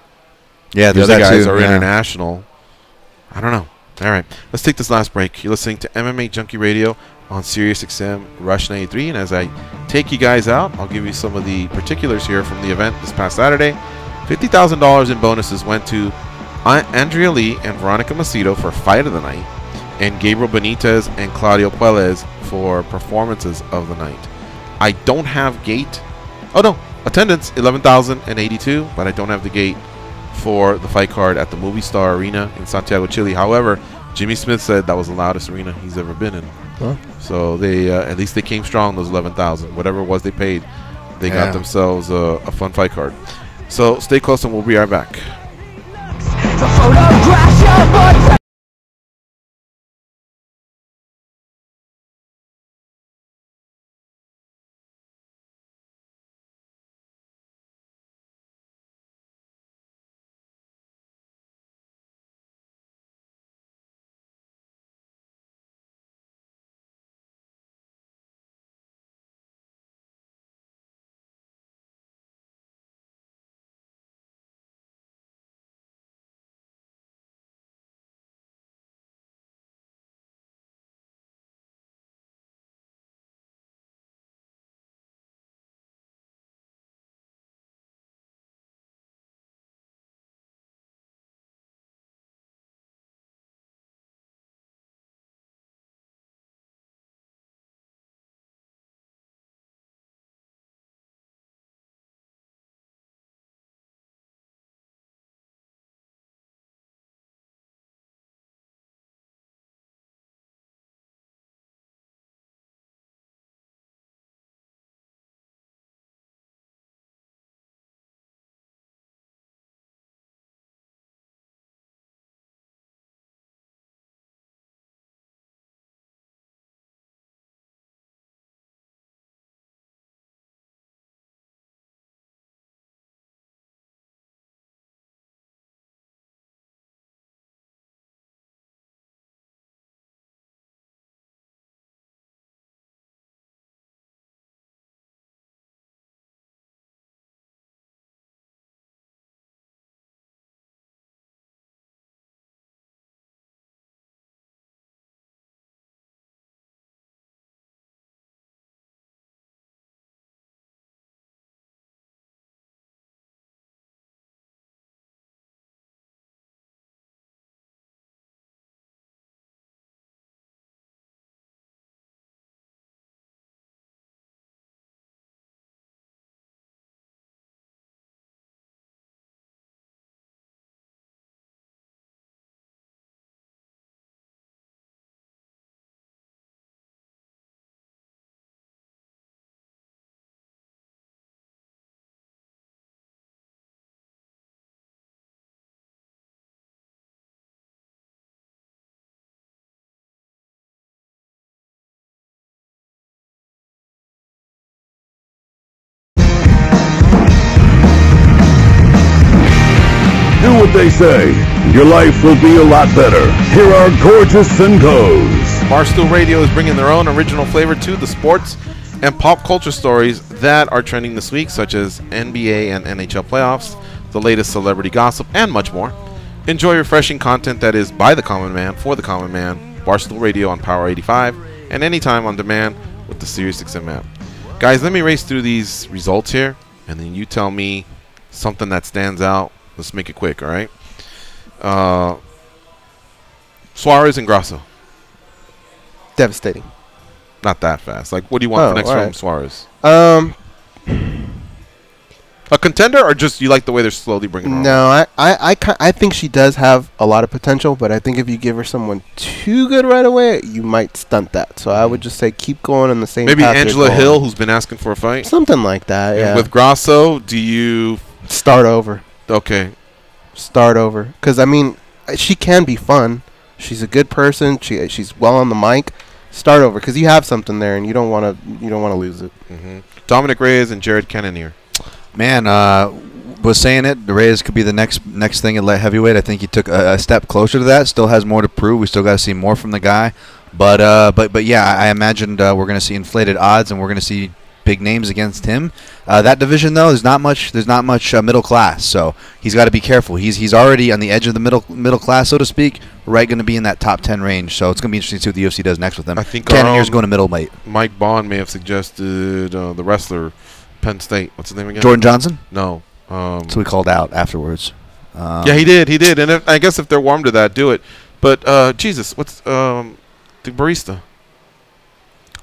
Yeah, the other guys are international. international. I don't know. All right, let's take this last break. You're listening to MMA Junkie Radio on SiriusXM Rush 93, and as I take you guys out, I'll give you some of the particulars here from the event this past Saturday. $50,000 in bonuses went to Andrea Lee and Veronica Macedo for Fight of the Night, and Gabriel Benitez and Claudio Puelles for Performances of the Night. I don't have gate. Oh, no. Attendance, 11,082, but I don't have the gate for the fight card at the Movie Star Arena in Santiago, Chile. However, Jimmy Smith said that was the loudest arena he's ever been in. Huh? So they at least they came strong, those 11,000. Whatever it was they paid, they got themselves a fun fight card. So stay close and we'll be right back. what they say. Your life will be a lot better. Here are Gorgeous and Goes. Barstool Radio is bringing their own original flavor to the sports and pop culture stories that are trending this week, such as NBA and NHL playoffs, the latest celebrity gossip, and much more. Enjoy refreshing content that is by the common man, for the common man. Barstool Radio on Power 85, and anytime on demand with the SiriusXM app. Guys, let me race through these results here, and then you tell me something that stands out. Let's make it quick, all right? Suarez and Grasso. Devastating. Not that fast. Like, what do you want for next from Suarez? A contender, or just you like the way they're slowly bringing her on? No, I think she does have a lot of potential, but I think if you give her someone too good right away, you might stunt that. So I would just say keep going on the same path. Maybe Angela Hill, who's been asking for a fight? Something like that, yeah. And with Grasso, do you... Start over. Okay. Start over. Because, I mean, she can be fun. She's a good person. She's well on the mic. Start over, because you have something there, and you don't want to lose it. Mm-hmm. Dominic Reyes and Jared Cannonier. Man, was saying it. The Reyes could be the next thing at light heavyweight. I think he took a step closer to that. Still has more to prove. We still got to see more from the guy. But yeah, I imagined we're going to see inflated odds, and we're going to see big names against him. That division, though, there's not much middle class. So he's got to be careful. He's already on the edge of the middle class, so to speak. Right, going to be in that top 10 range. So it's going to be interesting to see what the UFC does next with him. I think Cannonier's going to middleweight. Mike Bond may have suggested the wrestler. Penn State. What's his name again? Jordan Johnson? No. So we called out afterwards. Yeah, he did. And I guess if they're warm to that, do it. But, Jesus, what's the barista?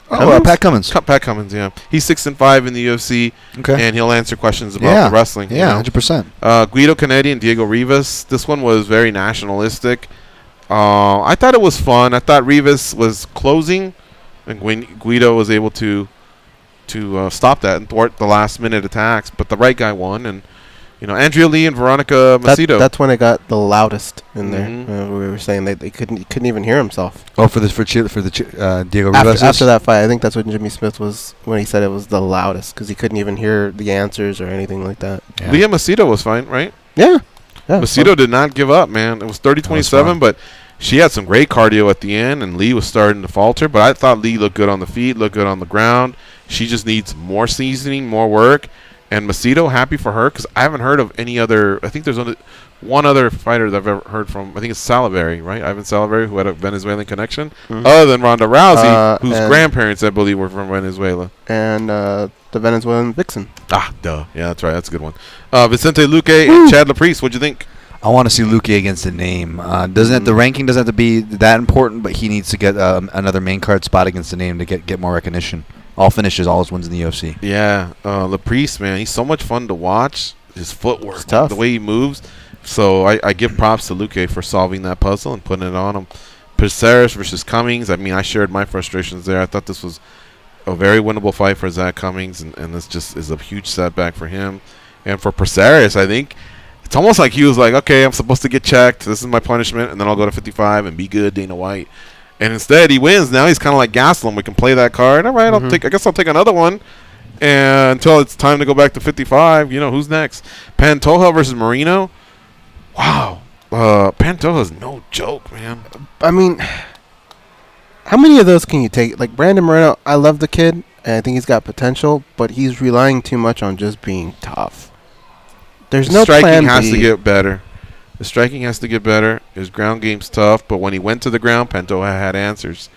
Pat Cummins. Pat Cummins, yeah. He's 6-5 in the UFC. Okay. And he'll answer questions about the wrestling. Yeah, 100%. Guido Canetti and Diego Rivas. This one was very nationalistic. I thought it was fun. I thought Rivas was closing, and Guido was able to stop that and thwart the last-minute attacks, but the right guy won, and Andrea Lee and Veronica Macedo. That's when it got the loudest in there. We were saying they couldn't even hear himself. Oh, for the Diego Rivas. After that fight, I think that's what Jimmy Smith was when he said it was the loudest because he couldn't even hear the answers or anything like that. Yeah. Leah Macedo was fine, right? Yeah. Macedo did not give up, man. It was 30-27, but she had some great cardio at the end, and Lee was starting to falter. But I thought Lee looked good on the feet, looked good on the ground. She just needs more seasoning, more work. And Macedo, happy for her, because I haven't heard of any other. I think there's only one other fighter that I've ever heard from. I think it's Salivary, right? Ivan Salivary, who had a Venezuelan connection. Other than Ronda Rousey, whose grandparents, I believe, were from Venezuela. And the Venezuelan Vixen. Ah, duh. Yeah, that's right. That's a good one. Vicente Luque and Chad Laprice. What'd you think? I want to see Luque against a name. The ranking doesn't have to be that important, but he needs to get another main card spot against a name to get more recognition. All finishes, all his wins in the UFC. Yeah, Laprice, man, he's so much fun to watch. His footwork, tough. The way he moves. So I give props to Luque for solving that puzzle and putting it on him. Piceres versus Cummings. I mean, I shared my frustrations there. I thought this was a very winnable fight for Zach Cummings, and this just is a huge setback for him. And for Piceres, I think it's almost like he was like, okay, I'm supposed to get checked. This is my punishment, and then I'll go to 55 and be good, Dana White. And instead, he wins. Now he's kind of like Gastelum. We can play that card. All right, I guess I'll take another one. And until it's time to go back to 55, who's next? Pantoja versus Moreno. Wow. Pantoja's no joke, man. I mean, how many of those can you take? Like, Brandon Moreno, I love the kid, and I think he's got potential, but he's relying too much on just being tough. There's no plan B. Striking has to get better. The striking has to get better. His ground game's tough, but when he went to the ground, Pantoja had answers.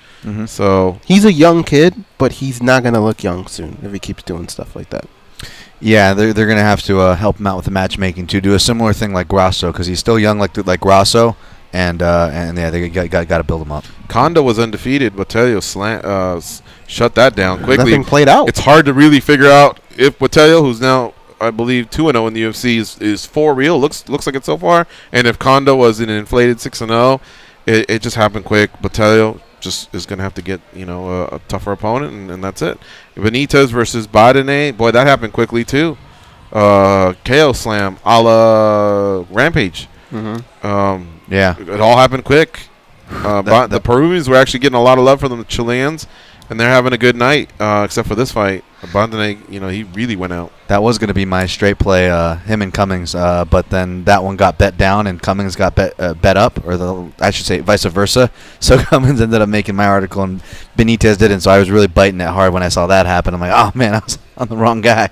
So he's a young kid, but he's not going to look young soon if he keeps doing stuff like that. Yeah, they're going to have to help him out with the matchmaking to do a similar thing like Grasso, because he's still young like Grasso, and yeah, they got to build him up. Kondo was undefeated, but Botelho shut that down quickly. Nothing played out. It's hard to really figure out if Botelho, who's now I believe 2-0 in the UFC, is for real. Looks like it so far. And if Kondo was an inflated 6-0, it just happened quick. Botelho just is going to have to get a tougher opponent, and that's it. Benitez versus Badene, boy, that happened quickly too. KO slam a la Rampage. Yeah, it all happened quick. The Peruvians were actually getting a lot of love from the Chileans. and they're having a good night, except for this fight. Bondenay, he really went out. That was going to be my straight play, him and Cummings, but then that one got bet down, and Cummings got bet up, or I should say vice versa. So Cummings ended up making my article, and Benitez didn't. So I was really biting it hard when I saw that happen. I'm like, oh man, I was on the wrong guy.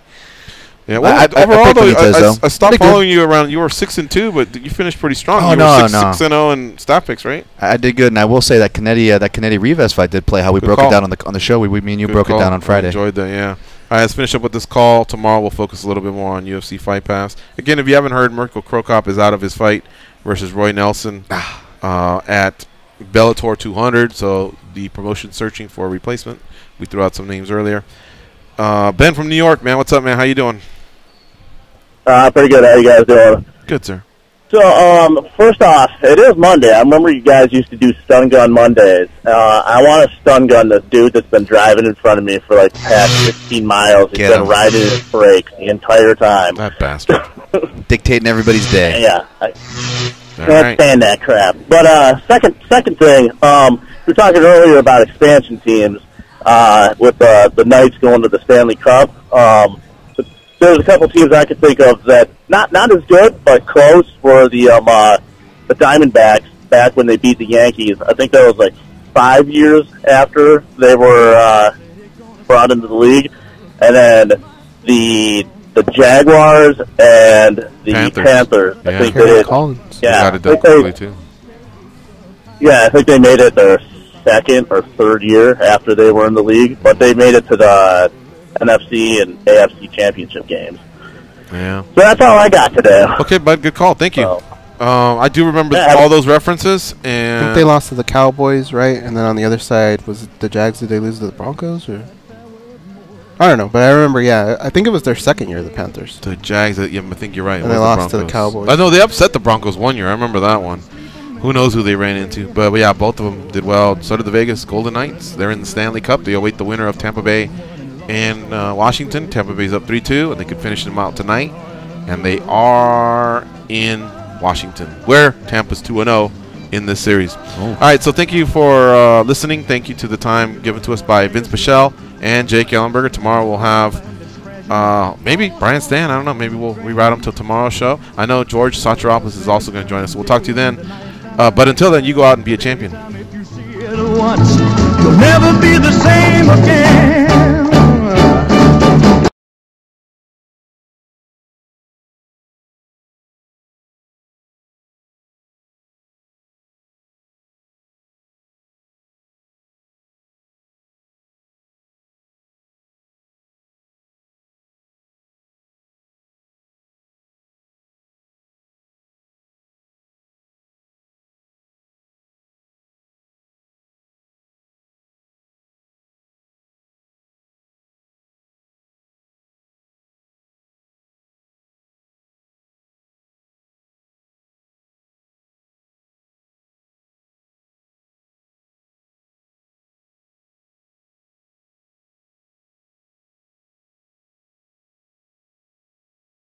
Yeah, well, overall, I stopped following you around. You were 6-2, but you finished pretty strong. Oh, you no, were 6-0 in staff picks, right? I did good, and I will say that Kennedy-Rivas fight did play how we broke it down on the show. Me and you broke it down on Friday. I enjoyed that, yeah. All right, let's finish up with this call. Tomorrow we'll focus a little bit more on UFC Fight Pass. Again, if you haven't heard, Mirko Krokop is out of his fight versus Roy Nelson at Bellator 200, so the promotion searching for a replacement. We threw out some names earlier. Ben from New York, man. What's up, man? How you doing? Pretty good. How you guys doing? Good, sir. So, first off, it is Monday. I remember you guys used to do stun gun Mondays. I want to stun gun this dude that's been driving in front of me for like the past 15 miles. He's been riding his brakes the entire time. That bastard. Dictating everybody's day. Yeah. I can't stand that crap. But second thing, we were talking earlier about expansion teams with the Knights going to the Stanley Cup. There's a couple teams I could think of that not as good, but close for the Diamondbacks back when they beat the Yankees. I think that was like 5 years after they were brought into the league. And then the Jaguars and the Panthers. Yeah. I think they did. I think they made it their second or third year after they were in the league, but they made it to the NFC and AFC championship games. Yeah. So that's all I got today. Okay, bud. Good call. Thank you. I do remember all those references. And I think they lost to the Cowboys, right? And then on the other side, was it the Jags? Did they lose to the Broncos? Or I don't know, but I remember, I think it was their second year, the Panthers. The Jags, I think you're right. And they lost to the Cowboys. I know they upset the Broncos one year. I remember that one. Who knows who they ran into. But yeah, both of them did well. So did the Vegas Golden Knights. They're in the Stanley Cup. They await the winner of Tampa Bay and Washington. Tampa Bay's up 3-2, and they could finish them out tonight. And they are in Washington, where Tampa's 2-0 in this series. All right, so thank you for listening. Thank you to the time given to us by Vinc Pichel and Jake Ellenberger. Tomorrow we'll have maybe Brian Stan. I don't know. Maybe we'll reroute him till tomorrow's show. I know George Sacharopoulos is also going to join us. So we'll talk to you then. But until then, you go out and be a champion. You'll never be the same again.